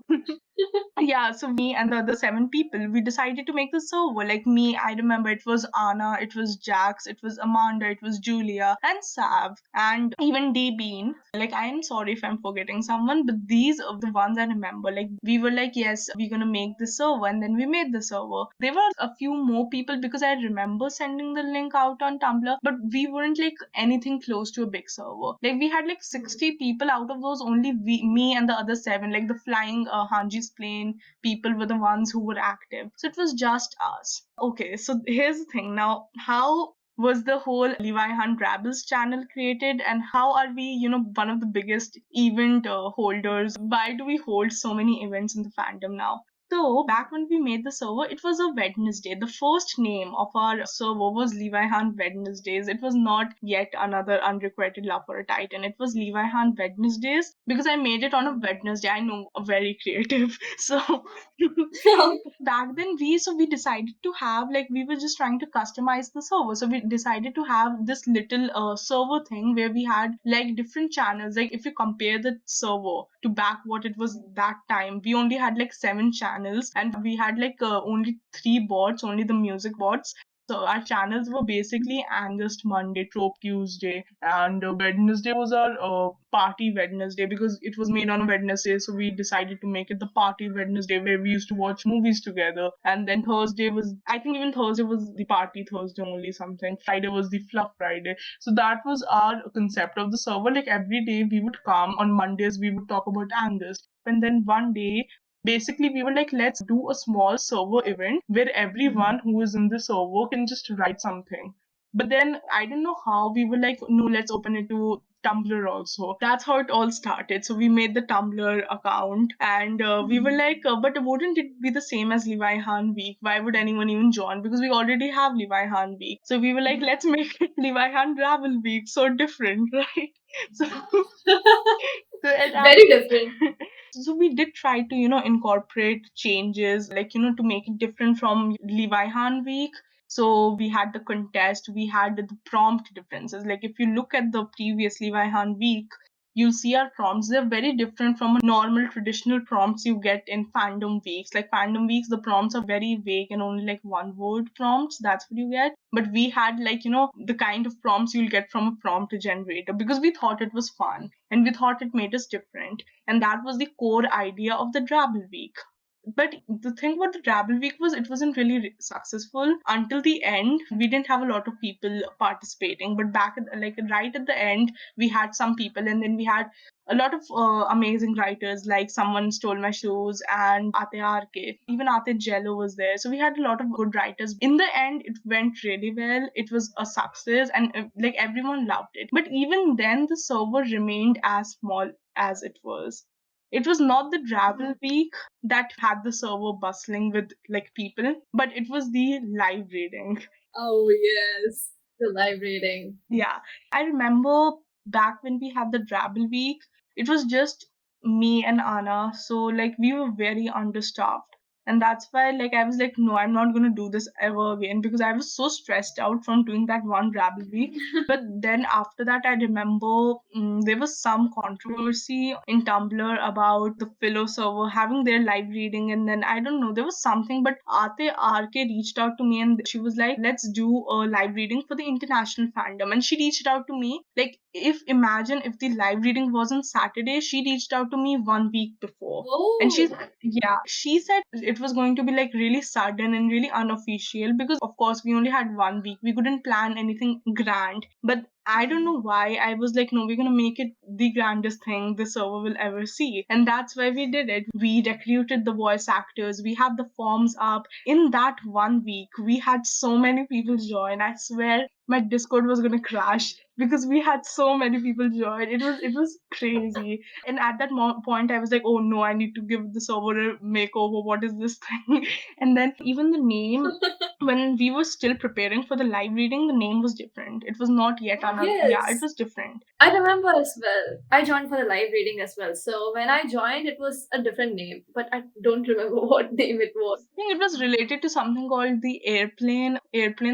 Yeah, so me and the other 7 people, we decided to make the server. Like me, I remember it was Anna, it was Jax, it was Amanda, it was Julia, and Sav, and even D Bean. Like I am sorry if I'm forgetting someone, but these are the ones I remember. Like we were like, yes, we're gonna make the server, and then we made the server. There were a few more people because I remember sending the link out on Tumblr, but we weren't like anything close to a big server. Like we had like 60 people. Out of those, only me and the other 7, like the Flying Hanji's Plane people, were the ones who were active. So it was just us. Okay, so here's the thing. Now, how was the whole Levi Han Rabbles channel created, and how are we, one of the biggest event holders? Why do we hold so many events in the fandom now? So back when we made the server, it was a Wednesday. The first name of our server was Levi Han Wednesdays. It was not yet another unrequited love for a Titan. It was Levi Han Wednesdays because I made it on a Wednesday. I know, very creative. So back then we decided to have, like, we were just trying to customize the server. So we decided to have this little server thing where we had like different channels. Like if you compare the server to back what it was that time, we only had like 7 channels, and we had like only 3 bots, only the music bots. So our channels were basically Angst Monday, Trope Tuesday, and Wednesday was our party Wednesday because it was made on Wednesday. So we decided to make it the party Wednesday where we used to watch movies together. And then Thursday was, I think even Thursday was the party Thursday only something. Friday was the fluff Friday. So that was our concept of the server. Like every day we would come on Mondays, we would talk about Angst. And then one day, basically we were like, let's do a small server event where everyone who is in the server can just write something. But then I didn't know how. We were like, no, let's open it to Tumblr also. That's how it all started. So we made the Tumblr account, and we were like, but wouldn't it be the same as Levi Han Week? Why would anyone even join? Because we already have Levi Han Week. So we were like, let's make it Levi Han Ravel Week. So different, right? So, Very different. So we did try to, incorporate changes, like, to make it different from Levi Han Week. So we had the contest, we had the prompt differences. Like if you look at the previous Levi Han Week, you'll see our prompts, they're very different from a normal traditional prompts you get in fandom weeks. Like fandom weeks, the prompts are very vague and only like one word prompts. That's what you get. But we had like, the kind of prompts you'll get from a prompt generator because we thought it was fun and we thought it made us different. And that was the core idea of the Drabble Week. But the thing about the Drabble Week was it wasn't really successful until the end. We didn't have a lot of people participating, but right at the end, we had some people, and then we had a lot of amazing writers like Someone Stole My Shoes and Ate Arke. Even Ate Jello was there. So we had a lot of good writers. In the end, it went really well. It was a success, and like everyone loved it. But even then, the server remained as small as it was. It was not the Drabble Week that had the server bustling with like people, but it was the live reading. Oh, yes. The live reading. Yeah. I remember back when we had the Drabble Week, it was just me and Anna. So like we were very understaffed. And that's why like I was like, no, I'm not gonna do this ever again because I was so stressed out from doing that one Drabble Week. But then after that, I remember there was some controversy in Tumblr about the Philo server having their live reading, and then I don't know, there was something. But Ate RK reached out to me and she was like, "Let's do a live reading for the international fandom." And she reached out to me like, imagine if the live reading was on Saturday, she reached out to me 1 week before. And she said it was going to be like really sudden and really unofficial because of course we only had 1 week. We couldn't plan anything grand. But I don't know why I was like, no, we're gonna make it the grandest thing the server will ever see. And that's why we did it. We recruited the voice actors, we have the forms up. In that 1 week, we had so many people join. I swear my Discord was gonna crash because we had so many people join. It was crazy. And at that point, I was like, oh no, I need to give the server a makeover. What is this thing? And then even the name, when we were still preparing for the live reading, the name was different. It was not yet another. Yeah, it Yes. was different. I remember as well. I joined for the live reading as well. So when I joined, it was a different name, but I don't remember what name it was. I think it was related to something called the airplane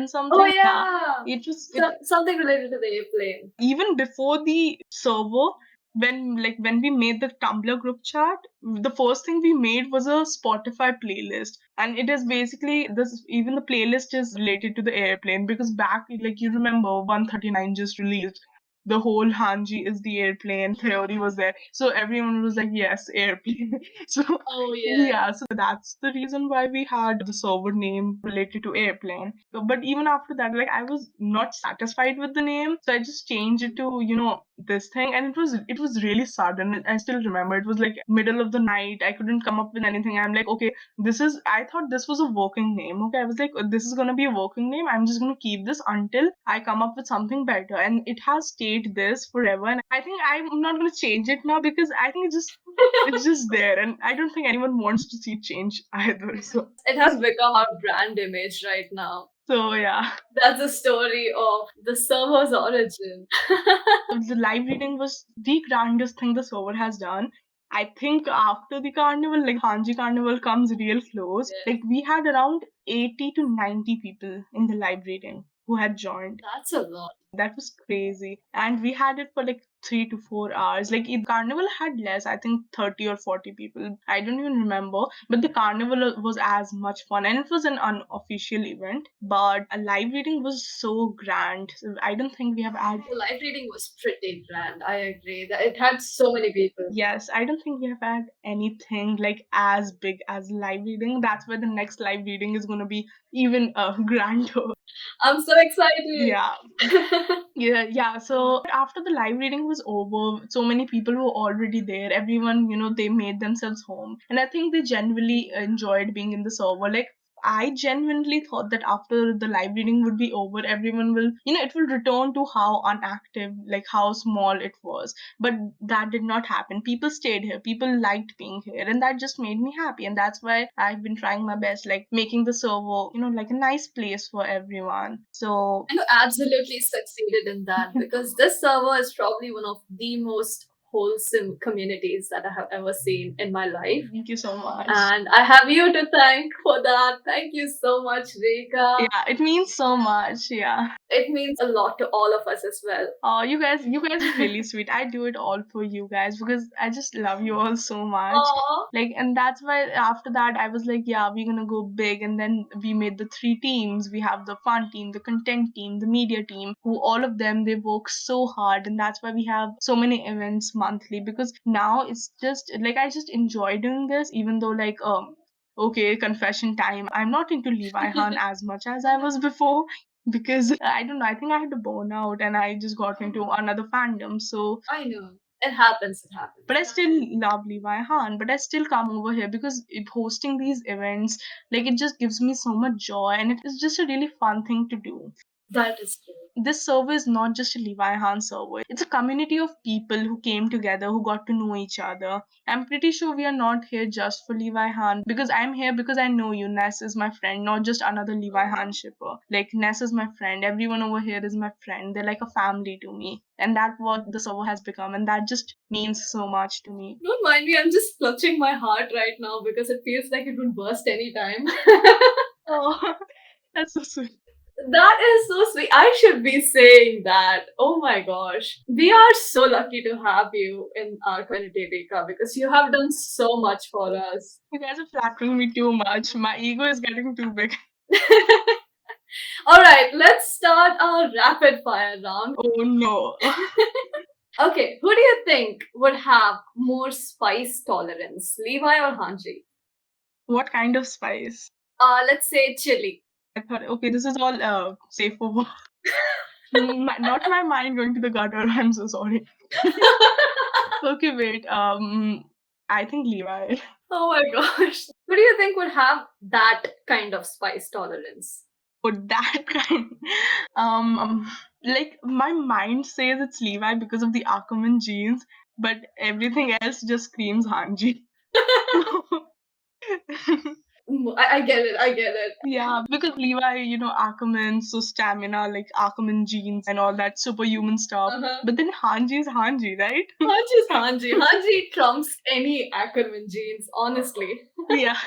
something. Oh yeah, It was something related to the airplane. even before the server. When we made the Tumblr group chat, the first thing we made was a Spotify playlist, and it is basically this. Even the playlist is related to the airplane because back, like you remember, 139 just released. The whole Hanji is the airplane theory was there, so everyone was like, yes, airplane. So Oh yeah. yeah, so that's the reason why we had the server name related to airplane. But even after that, like I was not satisfied with the name, so I just changed it to this thing, and it was really sudden. I still remember it was like middle of the night. I couldn't come up with anything. I'm like, okay, I thought this was a working name. Okay, I was like, this is gonna be a working name. I'm just gonna keep this until I come up with something better, and it has stayed this forever. And I think I'm not gonna change it now because I think it's just there, and I don't think anyone wants to see change either. So It has become our brand image right now. yeah, That's the story of the server's origin. the live reading was the grandest thing the server has done. I think after the carnival, like Hanji Carnival comes real close. Yes. Like we had around 80 to 90 people in the live reading who had joined. That's a lot. That was crazy. And we had it for like 3 to 4 hours. Like carnival had less, I think 30 or 40 people. I don't even remember. But the carnival was as much fun, and it was an unofficial event. But a live reading was so grand. So I don't think we have had. The live reading was pretty grand. I agree that it had so many people. Yes, I don't think we have had anything like as big as live reading. That's where the next live reading is going to be even grander. I'm so excited. Yeah. Yeah. So after the live reading was over, so many people were already there. Everyone, they made themselves home. And I think they genuinely enjoyed being in the server. Like, I genuinely thought that after the live reading would be over, everyone will, it will return to how unactive, like how small it was. But that did not happen. People stayed here. People liked being here. And that just made me happy. And that's why I've been trying my best, like making the server, like a nice place for everyone. So And you absolutely succeeded in that because this server is probably one of the most wholesome communities that I have ever seen in my life. Thank you so much. And I have you to thank for that. Thank you so much, Rika. Yeah, it means so much. Yeah. It means a lot to all of us as well. Oh, you guys are really sweet. I do it all for you guys because I just love you all so much. Aww. Like, and that's why after that I was like, yeah, we're gonna go big. And then we made the 3 teams. We have the fun team, the content team, the media team, who all of them they work so hard, and that's why we have so many events monthly. Because now it's just like I just enjoy doing this, even though like okay, confession time. I'm not into Levi Han as much as I was before because I don't know. I think I had to burn out and I just got into another fandom. So I know. It happens. but I still love Levi Han. But I still come over here because hosting these events, like it just gives me so much joy, and it is just a really fun thing to do. That is true. This server is not just a Levi Han server. It's a community of people who came together, who got to know each other. I'm pretty sure we are not here just for Levi Han, because I'm here because I know you. Ness is my friend, not just another Levi Han shipper. Like, Ness is my friend. Everyone over here is my friend. They're like a family to me. And that's what the server has become. And that just means so much to me. Don't mind me, I'm just clutching my heart right now because it feels like it would burst anytime. Oh, that's so sweet. That is so sweet. I should be saying that. Oh my gosh. We are so lucky to have you in our community, Rika, because you have done so much for us. You guys are flattering me too much. My ego is getting too big. Alright, let's start our rapid fire round. Oh no. Okay, who do you think would have more spice tolerance, Levi or Hanji? What kind of spice? Let's say chili. I thought, okay, this is all safe for work. Not my mind going to the gutter. I'm so sorry. Okay, wait. I think Levi. Oh my gosh. Who do you think would have that kind of spice tolerance? Oh, that kind. Like my mind says it's Levi because of the Ackerman genes, but everything else just screams Hanji. I get it. Yeah, because Levi, you know, Ackerman, so stamina, like Ackerman genes and all that superhuman stuff. But then Hanji is Hanji, right? Hanji is Hanji. Hanji trumps any Ackerman genes, honestly. Yeah.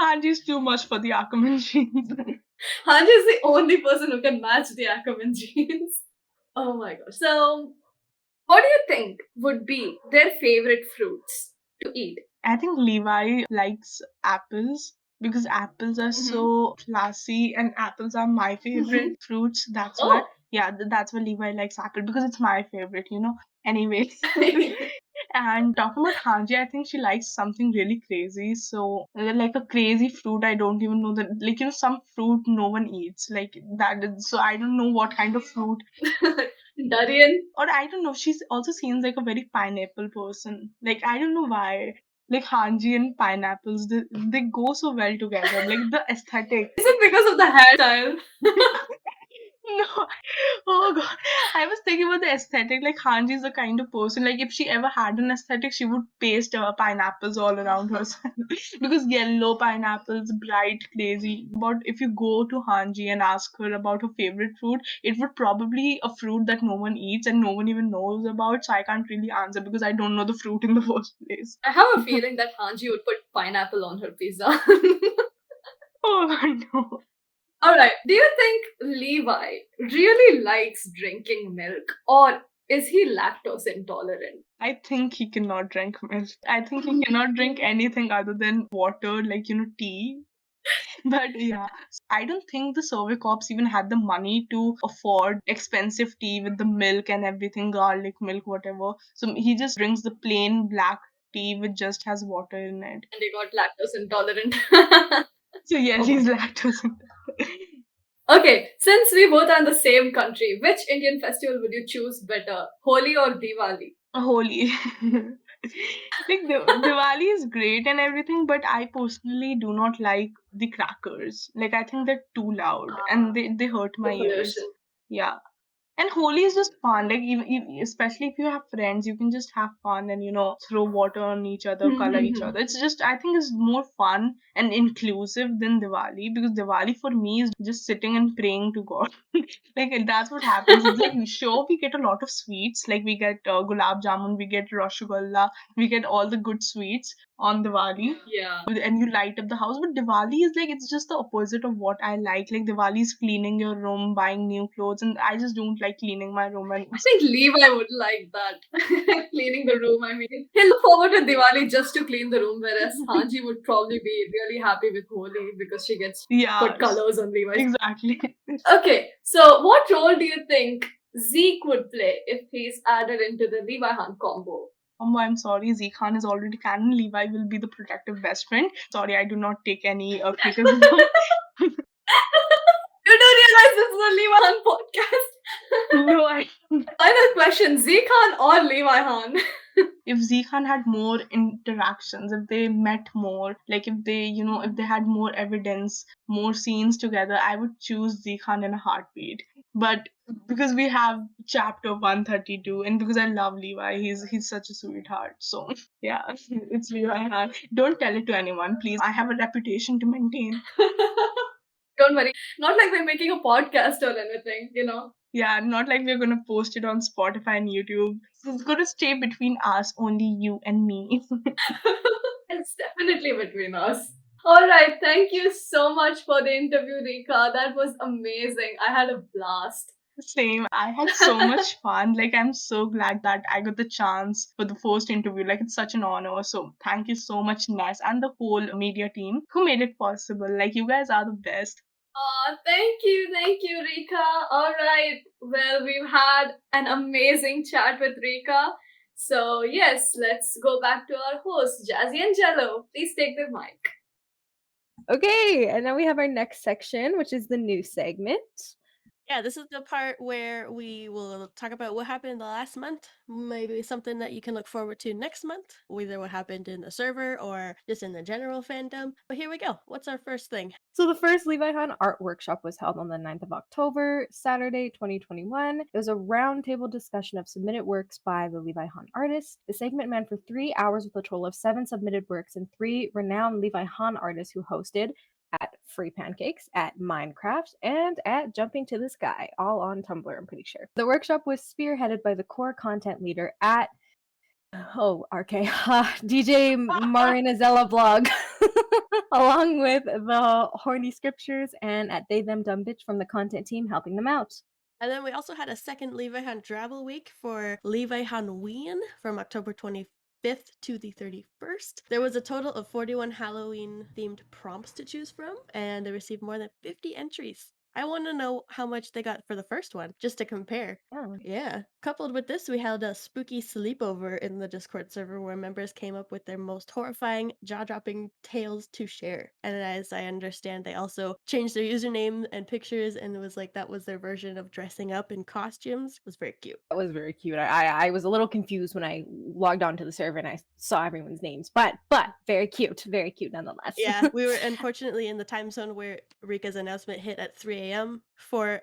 Hanji is too much for the Ackerman genes. Hanji is the only person who can match the Ackerman genes. Oh my gosh. So, what do you think would be their favorite fruits to eat? I think Levi likes apples because apples are so classy and apples are my favorite fruits. That's why. Yeah, that's why Levi likes apple because it's my favorite, you know. Anyway. And talking about Hanji, I think she likes something really crazy. So, like a crazy fruit, I don't even know that. Like, you know, some fruit no one eats. Like, that. So, I don't know what kind of fruit. Durian? Or I don't know. She also seems like a very pineapple person. Like, I don't know why. Like, Hanji and pineapples, they go so well together. Like, the aesthetic. Is it because of the hairstyle? No. Oh god. I was thinking about the aesthetic. Like Hanji is the kind of person, like if she ever had an aesthetic, she would paste pineapples all around herself. Because yellow pineapples, bright, crazy. But if you go to Hanji and ask her about her favorite fruit, it would probably a fruit that no one eats and no one even knows about. So I can't really answer because I don't know the fruit in the first place. I have a feeling that Hanji would put pineapple on her pizza. Oh no. Alright, do you think Levi really likes drinking milk or is he lactose intolerant? I think he cannot drink milk. I think he cannot drink anything other than water, like, you know, tea. But yeah, I don't think the survey cops even had the money to afford expensive tea with the milk and everything, garlic milk, whatever. So he just drinks the plain black tea which just has water in it. And they got lactose intolerant. So yes, he's lactose intolerant. Okay, since we both are in the same country, which Indian festival would you choose better, Holi or Diwali? Holi. Like Diwali is great and everything, but I personally do not like the crackers. Like I think they're too loud and they hurt my ears. Pollution. Yeah. And Holi is just fun. Like especially if you have friends, you can just have fun and throw water on each other, color each other. It's just, I think it's more fun and inclusive than Diwali, because Diwali for me is just sitting and praying to God. Like that's what happens. It's like, sure, we get a lot of sweets. Like we get gulab jamun, we get rasgulla, we get all the good sweets on Diwali, Yeah. and you light up the house. But Diwali is like, it's just the opposite of what I like. Like Diwali is cleaning your room, buying new clothes, and I just don't like cleaning my room. And I think Levi would like that. Cleaning the room, I mean. He'll look forward to Diwali just to clean the room, whereas Hanji would probably be really happy with Holi because she gets yeah, put colors on Levi's. exactly. Okay, so what role do you think Zeke would play if he's added into the Levi Han combo? I'm sorry, Zeke Khan is already canon. Levi will be the protective best friend. Sorry, I do not take any criticism. You do realize this is a Levi Han podcast? No, I. Final question, Zeke Han or Levi Han? If Zeke Khan had more interactions, if they met more, like if they, if they had more evidence, more scenes together, I would choose Zeke Khan in a heartbeat. But because we have chapter 132, and because I love Levi, he's such a sweetheart. So yeah, it's Levi Han. Don't tell it to anyone, please. I have a reputation to maintain. Don't worry. Not like we're making a podcast or anything, Yeah, not like we're gonna post it on Spotify and YouTube. It's gonna stay between us, only you and me. It's definitely between us. Alright, thank you so much for the interview, Rika. That was amazing. I had a blast. Same. I had so much fun. Like, I'm so glad that I got the chance for the first interview. Like, it's such an honor. So, thank you so much, Ness, and the whole media team who made it possible. Like, you guys are the best. Thank you, Rika. Alright, well, we've had an amazing chat with Rika. So, yes, let's go back to our host, Jazzy and Jello. Please take the mic. Okay, and now we have our next section, which is the news segment. Yeah, this is the part where we will talk about what happened the last month, maybe something that you can look forward to next month, either what happened in the server or just in the general fandom. But here we go. What's our first thing? So the first Levi Han art workshop was held on the 9th of October, Saturday, 2021. It was a roundtable discussion of submitted works by the Levi Han artists. The segment ran for 3 hours with a total of 7 submitted works and 3 renowned Levi Han artists who hosted at Free Pancakes, at Minecraft, and at Jumping to the Sky, all on Tumblr, I'm pretty sure. The workshop was spearheaded by the core content leader at RK, DJ Marinazella blog, along with the Horny Scriptures and at They Them Dumb Bitch from the content team helping them out. And then we also had a second Levi Han Drabble week for Levi Han Ween from October 25th to the 31st. There was a total of 41 Halloween themed prompts to choose from, and they received more than 50 entries. I want to know how much they got for the first one, just to compare. Oh. Yeah. Coupled with this, we held a spooky sleepover in the Discord server where members came up with their most horrifying, jaw-dropping tales to share. And as I understand, they also changed their username and pictures, and it was like that was their version of dressing up in costumes. It was very cute. That was very cute. I was a little confused when I logged onto the server and I saw everyone's names, but very cute nonetheless. Yeah, we were unfortunately in the time zone where Rika's announcement hit at 3 a.m. for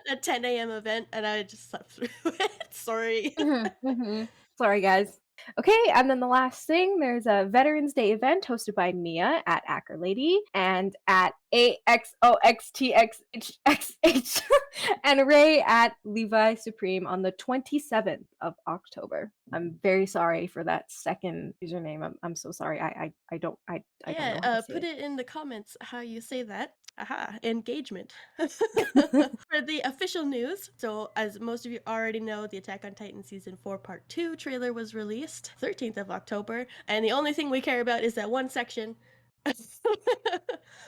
a 10 a.m. event, and I just slept through it. Sorry. Sorry, guys. Okay, and then the last thing, there's a Veterans Day event hosted by Mia at Acker Lady and at AXOXTXHXH and Ray at Levi Supreme on the 27th of October. I'm very sorry for that second username. I'm so sorry. I don't know how to say put it. it in the comments how you say that. Aha, engagement. For the official news, so as most of you already know, the Attack on Titan Season 4 Part 2 trailer was released 13th of October, and the only thing we care about is that one section.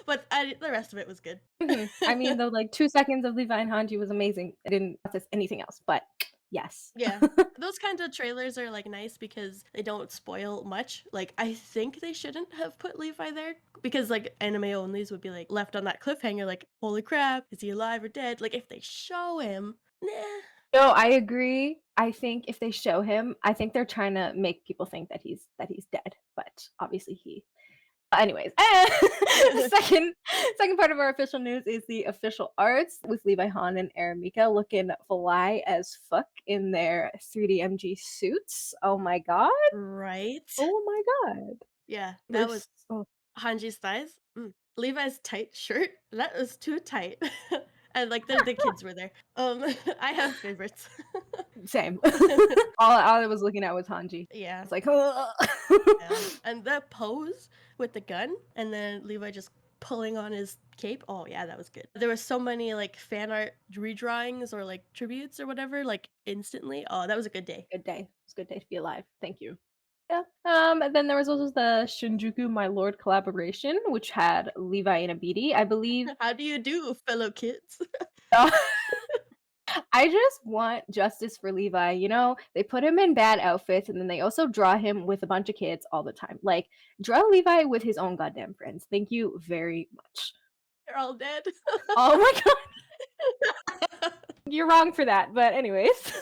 But the rest of it was good. I mean, the 2 seconds of Levi and Hanji was amazing. I didn't process anything else, but yes. Yeah. Those kinds of trailers are nice because they don't spoil much. I think they shouldn't have put Levi there because anime onlys would be left on that cliffhanger holy crap, is he alive or dead? If they show him, nah. No, I agree. I think if they show him, I think they're trying to make people think that he's dead, but obviously he Anyways, second part of our official news is the official arts with Levi Han and Aramika looking fly as fuck in their 3D MG suits. Oh my god. Right? Oh my god. Yeah, They're that was so Hanji's thighs. Levi's tight shirt. That was too tight. And like the kids were there. I have favorites. same. all I was looking at was Hanji. Yeah. It's like, Yeah. And the pose with the gun, and then Levi just pulling on his cape. Oh yeah, that was good. There was so many like fan art redrawings or like tributes or whatever, like instantly. Oh, that was a good day. good day. It's a good day to be alive. Thank you. Yeah. And then there was also the Shinjuku My Lord collaboration, which had Levi and Abidi. I believe How do you do, fellow kids? I just want justice for Levi. You know, they put him in bad outfits and then they also draw him with a bunch of kids all the time. Like, draw Levi with his own goddamn friends. Thank you very much. They're all dead. Oh my god. You're wrong for that, but anyways.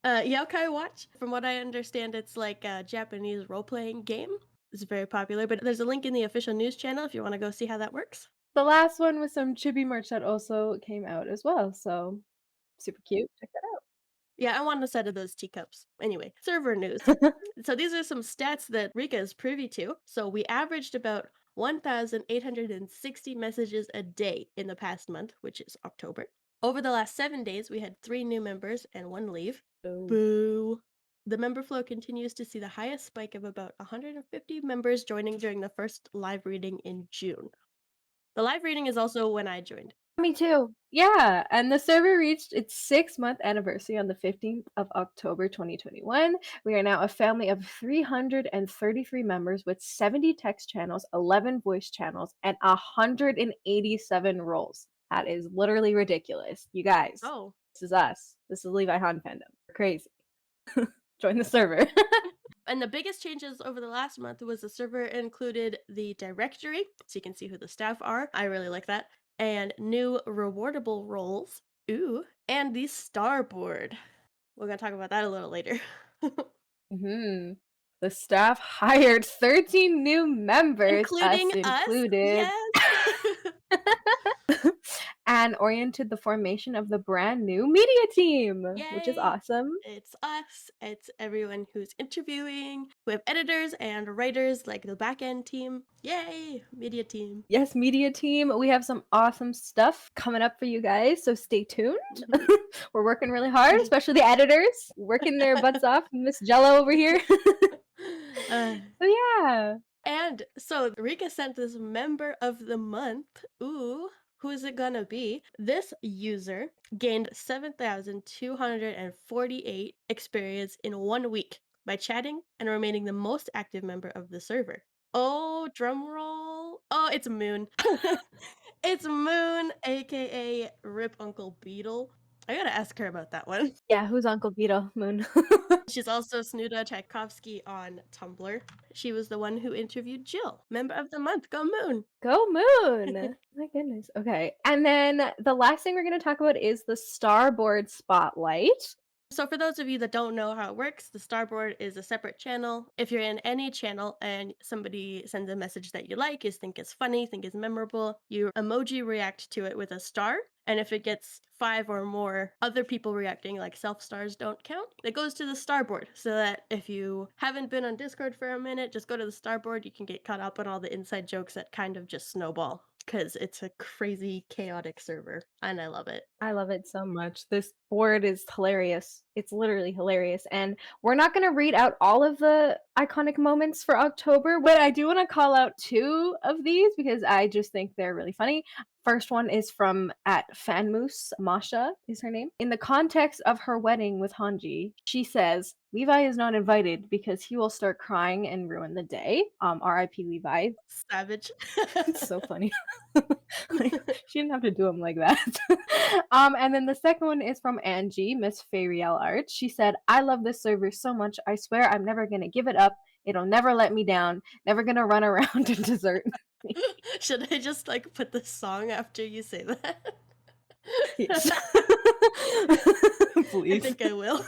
Yokai Watch, from what I understand, it's like a Japanese role-playing game. It's very popular, but there's a link in the official news channel if you want to go see how that works. The last one was some chibi merch that also came out as well, so super cute. Check that out. Yeah, I want a set of those teacups. Anyway, server news. So these are some stats that Rika is privy to. So we averaged about 1,860 messages a day in the past month, which is October. Over the last 7 days, we had 3 new members and 1 leave. Boo. The member flow continues to see the highest spike of about 150 members joining during the first live reading in June. The live reading is also when I joined. Me too. Yeah, and the server reached its 6-month anniversary on the 15th of October 2021. We are now a family of 333 members with 70 text channels, 11 voice channels, and 187 roles. That is literally ridiculous. You guys, Oh. this is us. This is Levi Han fandom. We're crazy. Join the server. And the biggest changes over the last month was the server included the directory, so you can see who the staff are. I really like that. And new rewardable roles. Ooh. And the star board. We're going to talk about that a little later. The staff hired 13 new members, Including us. included, Yes. and oriented the formation of the brand new media team, which is Yay. awesome. It's us. It's everyone who's interviewing. We have editors and writers like the back end team. Yay, media team. Yes, media team. We have some awesome stuff coming up for you guys, so stay tuned. We're working really hard, especially the editors, working their butts off. Miss Jello over here. So yeah. And so Rika sent this member of the month. Ooh, who is it gonna be? This user gained 7,248 experience in 1 week by chatting and remaining the most active member of the server. Oh, drum roll. Oh, it's Moon. It's Moon, aka Rip Uncle Beetle. I gotta ask her about that one. Yeah, who's Uncle Beetle? Moon. She's also Snuda Tchaikovsky on Tumblr. She was the one who interviewed Jill. Member of the month, go Moon. Go Moon! My goodness. Okay. And then the last thing we're going to talk about is the Starboard Spotlight. So for those of you that don't know how it works, the Starboard is a separate channel. If you're in any channel and somebody sends a message that you like, think is funny, think is memorable, you emoji react to it with a star. And if it gets 5 or more other people reacting, like self-stars don't count, it goes to the Starboard. So that if you haven't been on Discord for a minute, just go to the Starboard. You can get caught up on all the inside jokes that kind of just snowball. Because it's a crazy, chaotic server. And I love it. I love it so much. This board is hilarious. It's literally hilarious. And we're not going to read out all of the iconic moments for October, but I do want to call out 2 of these because I just think they're really funny. First one is from @fanmoose. Masha is her name. In the context of her wedding with Hanji, she says, Levi is not invited because he will start crying and ruin the day. R.I.P. Levi. Savage. It's so funny. Like, she didn't have to do him like that. And then the second one is from Angie, Miss Fayriel Art. She said, I love this server so much. I swear I'm never going to give it up. It'll never let me down. Never going to run around and desert me. Should I just like put the song after you say that? Yes. Please. I think I will.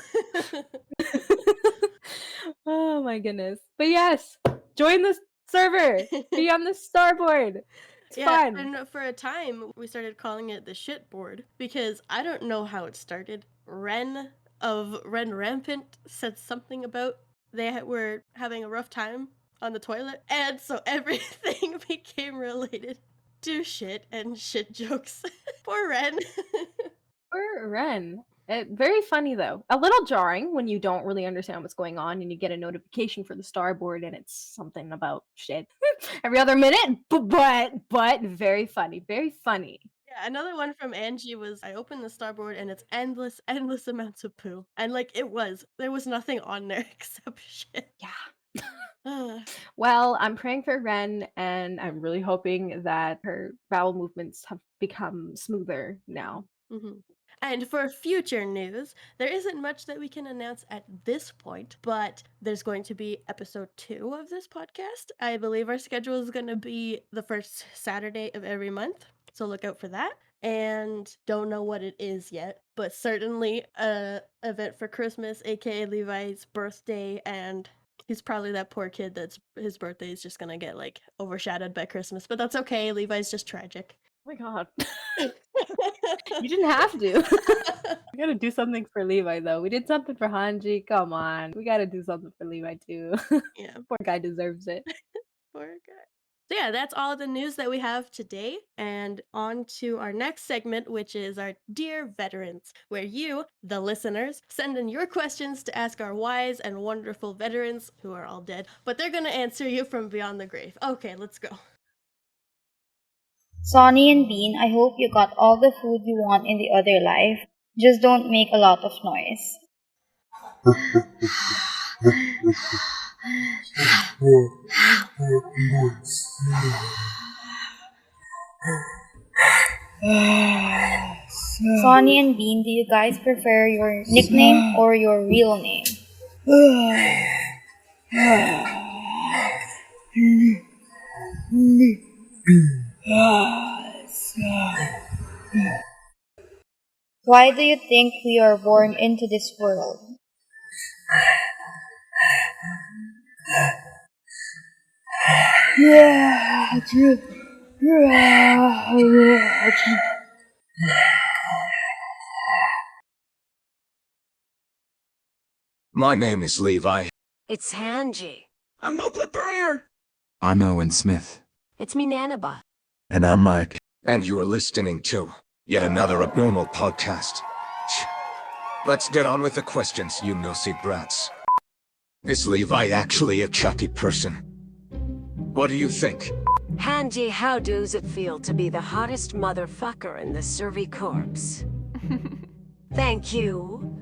Oh my goodness. But yes, join this Server, be on the starboard. It's fun. And for a time, we started calling it the shit board because I don't know how it started. Ren of Ren Rampant said something about they were having a rough time on the toilet, and so everything became related to shit and shit jokes. Poor Ren. Poor Ren. Very funny though. A little jarring when you don't really understand what's going on and you get a notification for the starboard and it's something about shit every other minute. But very funny. Very funny. Yeah, another one from Angie was I opened the starboard and it's endless amounts of poo. And like there was nothing on there except shit. Yeah. Well, I'm praying for Ren and I'm really hoping that her bowel movements have become smoother now. Mm-hmm. And for future news, there isn't much that we can announce at this point, but there's going to be episode 2 of this podcast. I believe our schedule is going to be the first Saturday of every month, so look out for that. And don't know what it is yet, but certainly a event for Christmas, aka Levi's birthday, and he's probably that poor kid that's his birthday is just gonna get like overshadowed by Christmas, but that's okay. Levi's just tragic. Oh my god. You didn't have to. We gotta do something for Levi though. We did something for Hanji. Come on. We gotta do something for Levi too. Yeah. Poor guy deserves it. Poor guy. So yeah, that's all the news that we have today. And on to our next segment, which is our Dear Veterans, where you, the listeners, send in your questions to ask our wise and wonderful veterans, who are all dead, but they're gonna answer you from beyond the grave. Okay, let's go. Sonny and Bean, I hope you got all the food you want in the other life. Just don't make a lot of noise. Sonny and Bean, do you guys prefer your nickname or your real name? Why do you think we are born into this world? My name is Levi. It's Hanji. I'm Moplet Burrier. I'm Owen Smith. It's me, Nanaba. And I'm Mike. And you are listening to yet another abnormal podcast. Let's get on with the questions, you nosy brats. Is Levi actually a chatty person? What do you think? Hanji, how does it feel to be the hottest motherfucker in the Survey Corps? Thank you.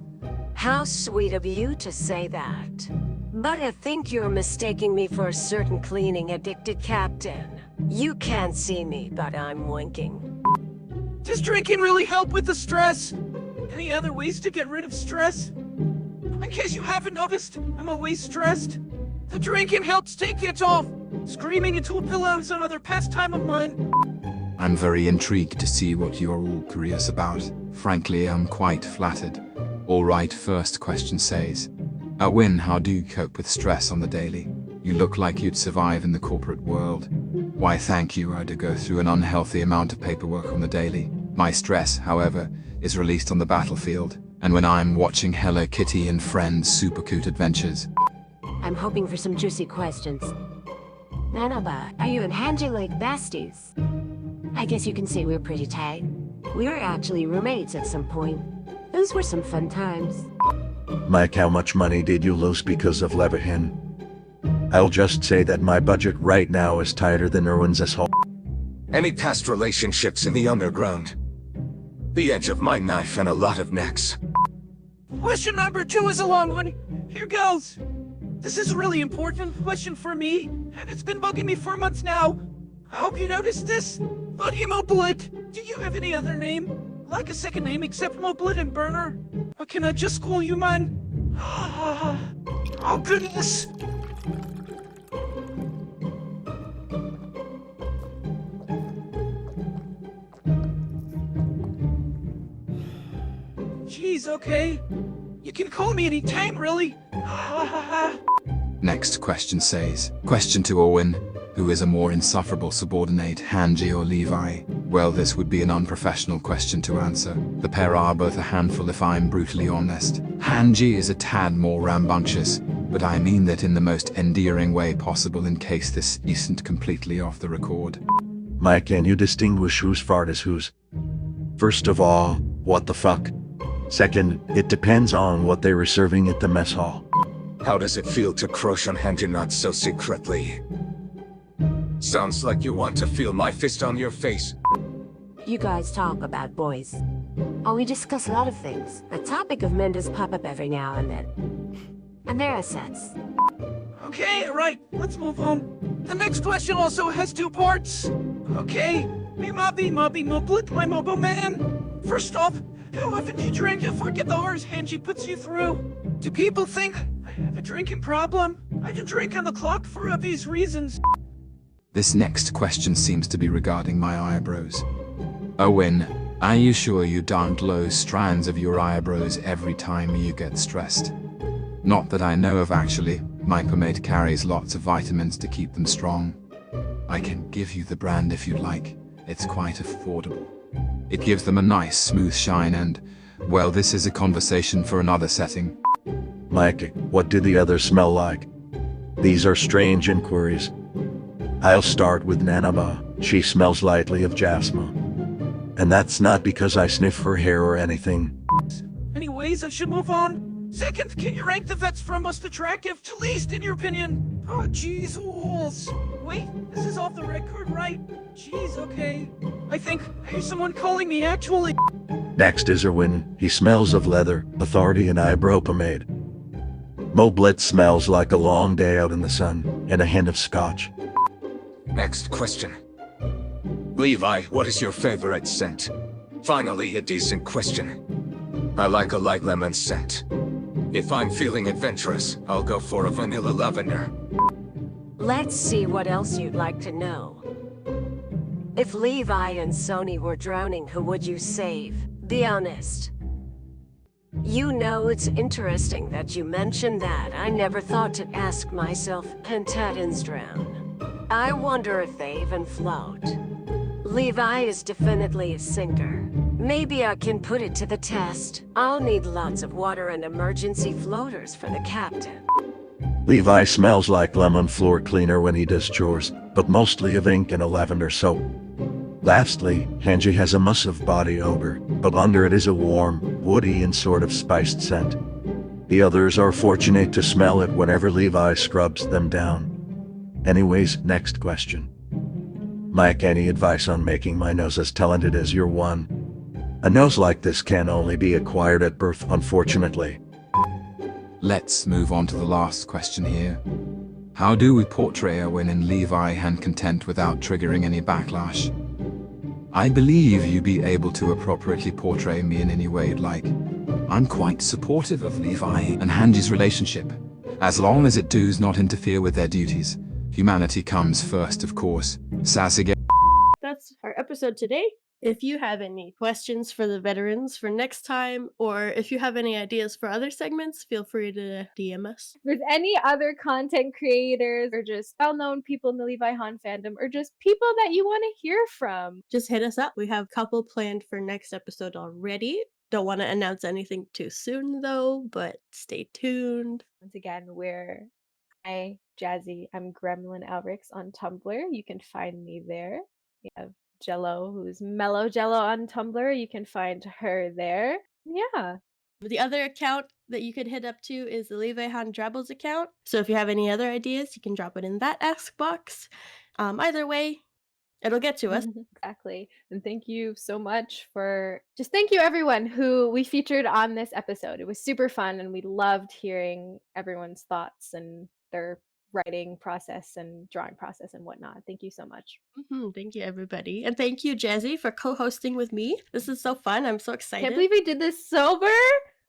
How sweet of you to say that. But I think you're mistaking me for a certain cleaning-addicted captain. You can't see me, but I'm winking. Does drinking really help with the stress? Any other ways to get rid of stress? In case you haven't noticed, I'm always stressed. The drinking helps take it off. Screaming into a pillow is another pastime of mine. I'm very intrigued to see what you're all curious about. Frankly, I'm quite flattered. Alright, first question says, Win, how do you cope with stress on the daily? You look like you'd survive in the corporate world. Why thank you, I do go through an unhealthy amount of paperwork on the daily. My stress, however, is released on the battlefield, and when I'm watching Hello Kitty and Friends Super Cute Adventures. I'm hoping for some juicy questions. Nanaba, are you and Hanji like besties? I guess you can say we're pretty tight. We were actually roommates at some point. Those were some fun times. Mike, how much money did you lose because of Levihin? I'll just say that my budget right now is tighter than Erwin's asshole. Any past relationships in the underground? The edge of my knife and a lot of necks. Question number 2 is a long one. Here goes. This is a really important question for me, and it's been bugging me for months now. I hope you noticed this. Buddy Moplet, do you have any other name? Like a second name except Moplet and Burner? Or can I just call you mine? Oh goodness. Jeez, okay. You can call me anytime, really. Next question says, question to Owen, Who is a more insufferable subordinate, Hanji or Levi? Well, this would be an unprofessional question to answer. The pair are both a handful if I'm brutally honest. Hanji is a tad more rambunctious, but I mean that in the most endearing way possible in case this isn't completely off the record. Mike, can you distinguish whose fart is whose? First of all, what the fuck? Second, it depends on what they were serving at the mess hall. How does it feel to crush on Hanji not so secretly? Sounds like you want to feel my fist on your face. You guys talk about boys. Oh, we discuss a lot of things. The topic of men does pop up every now and then. And their assets. Okay, right, let's move on. The next question also has 2 parts. Okay, me mobby moblet, my mobo man. First off, how often do you drink to forget the horse Hanji puts you through? Do people think I have a drinking problem? I do drink on the clock for obvious reasons. This next question seems to be regarding my eyebrows. Owen, are you sure you don't lose strands of your eyebrows every time you get stressed? Not that I know of actually. My pomade carries lots of vitamins to keep them strong. I can give you the brand if you'd like. It's quite affordable. It gives them a nice smooth shine and, well, this is a conversation for another setting. Mike, what do the others smell like? These are strange inquiries. I'll start with Nanaba. She smells lightly of jasmine. And that's not because I sniff her hair or anything. Anyways, I should move on. Second, can you rank the vets from most attractive to least in your opinion? Oh, jeez, holes. Wait, this is off the record, right? Jeez, okay. I think I hear someone calling me, actually. Next is Erwin. He smells of leather, authority, and eyebrow pomade. Moblet smells like a long day out in the sun, and a hint of scotch. Next question. Levi, what is your favorite scent? Finally, a decent question. I like a light lemon scent. If I'm feeling adventurous, I'll go for a vanilla lavender. Let's see what else you'd like to know. If Levi and Sony were drowning, who would you save? Be honest. You know, it's interesting that you mentioned that. I never thought to ask myself, Pentatons drown. I wonder if they even float. Levi is definitely a sinker. Maybe I can put it to the test. I'll need lots of water and emergency floaters for the captain. Levi smells like lemon floor cleaner when he does chores, but mostly of ink and a lavender soap. Lastly, Hanji has a massive body odor, but under it is a warm, woody and sort of spiced scent. The others are fortunate to smell it whenever Levi scrubs them down. Anyways, next question. Mike, any advice on making my nose as talented as your one? A nose like this can only be acquired at birth, unfortunately. Let's move on to the last question here. How do we portray Owen and Levi hand content without triggering any backlash? I believe you'd be able to appropriately portray me in any way you'd like. I'm quite supportive of Levi and Hanji's relationship, as long as it does not interfere with their duties. Humanity comes first, of course. Sasage. That's our episode today. If you have any questions for the veterans for next time, or if you have any ideas for other segments, feel free to DM us. If there's any other content creators or just well-known people in the Levi Han fandom or just people that you want to hear from, just hit us up. We have a couple planned for next episode already. Don't want to announce anything too soon though, but stay tuned. Once again, we're Hi, Jazzy. I'm Gremlin Elrix on Tumblr. You can find me there. We have Jello, who's Mellow Jello on Tumblr. You can find her there. Yeah. The other account that you could hit up to is the Levi Han Drabbles account. So if you have any other ideas, you can drop it in that ask box. Either way, it'll get to us. Exactly. And thank you so much thank you everyone who we featured on this episode. It was super fun and we loved hearing everyone's thoughts and their writing process and drawing process and whatnot. Thank you so much. Thank you, everybody. And thank you, Jazzy, for co-hosting with me. This is so fun. I'm so excited. Can't believe we did this sober.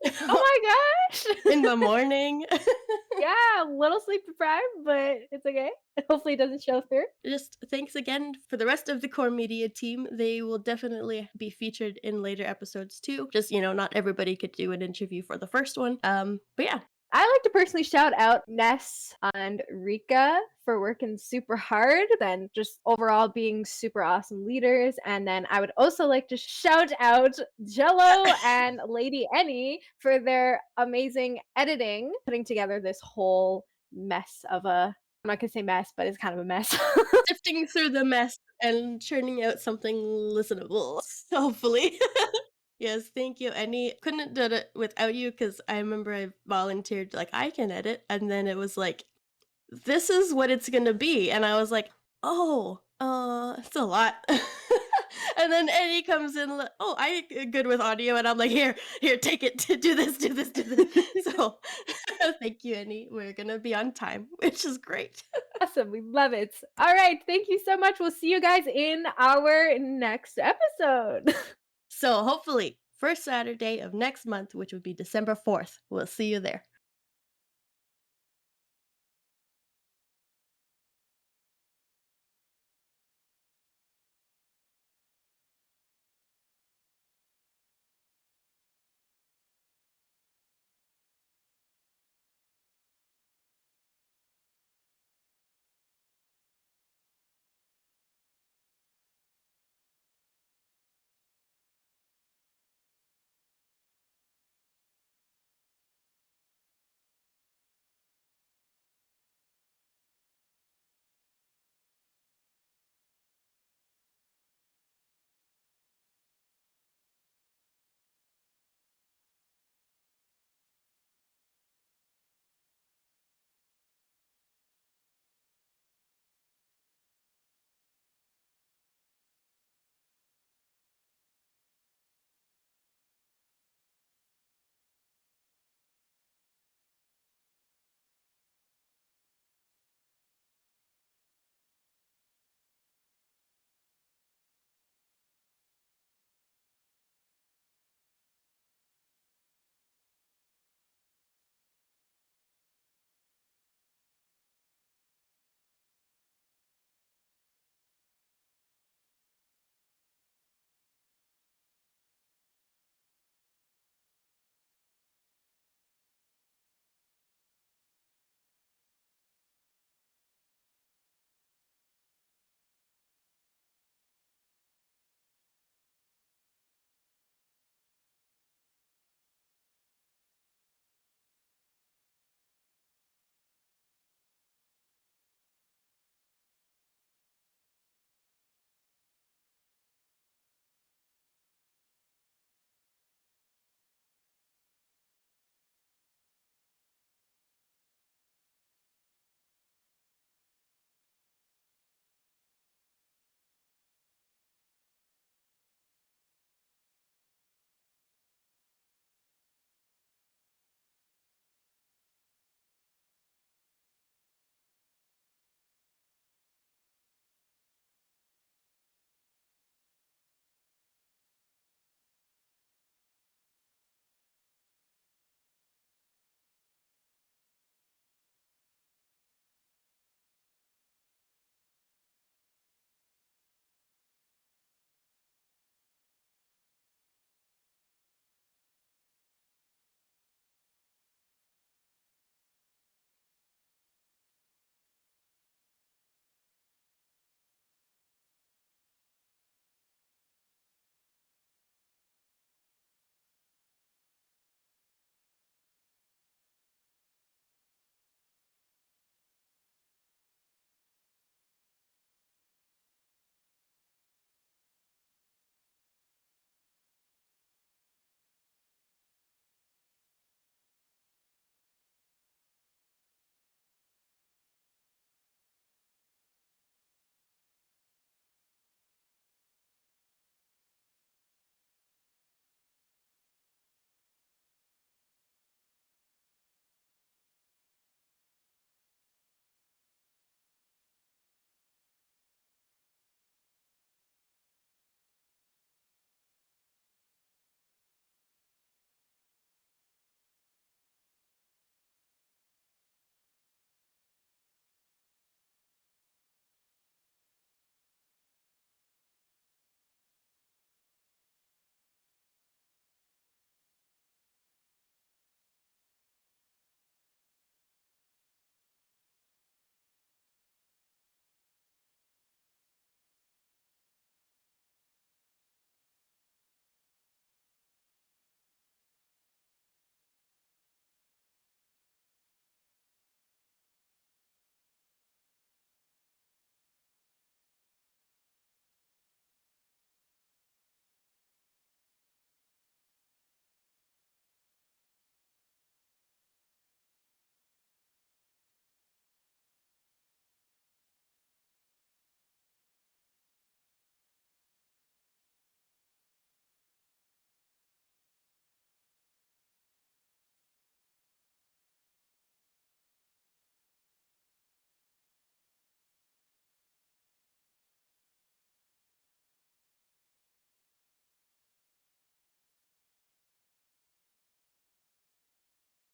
Oh my gosh. In the morning. Yeah, a little sleep deprived, but it's okay. Hopefully it doesn't show through. Just thanks again for the rest of the Core Media team. They will definitely be featured in later episodes too. Just, not everybody could do an interview for the first one. But yeah. I like to personally shout out Ness and Rika for working super hard and just overall being super awesome leaders. And then I would also like to shout out Jello and Lady Annie for their amazing editing, putting together this whole mess of a, I'm not gonna say mess, but it's kind of a mess. Sifting through the mess and churning out something listenable, hopefully. Yes, thank you, Annie. Couldn't have done it without you because I remember I volunteered, like, I can edit. And then it was like, this is what it's going to be. And I was like, oh, it's a lot. And then Annie comes in, like, oh, I'm good with audio. And I'm like, here, take it. Do this. So thank you, Annie. We're going to be on time, which is great. Awesome. We love it. All right. Thank you so much. We'll see you guys in our next episode. So hopefully, first Saturday of next month, which would be December 4th, we'll see you there.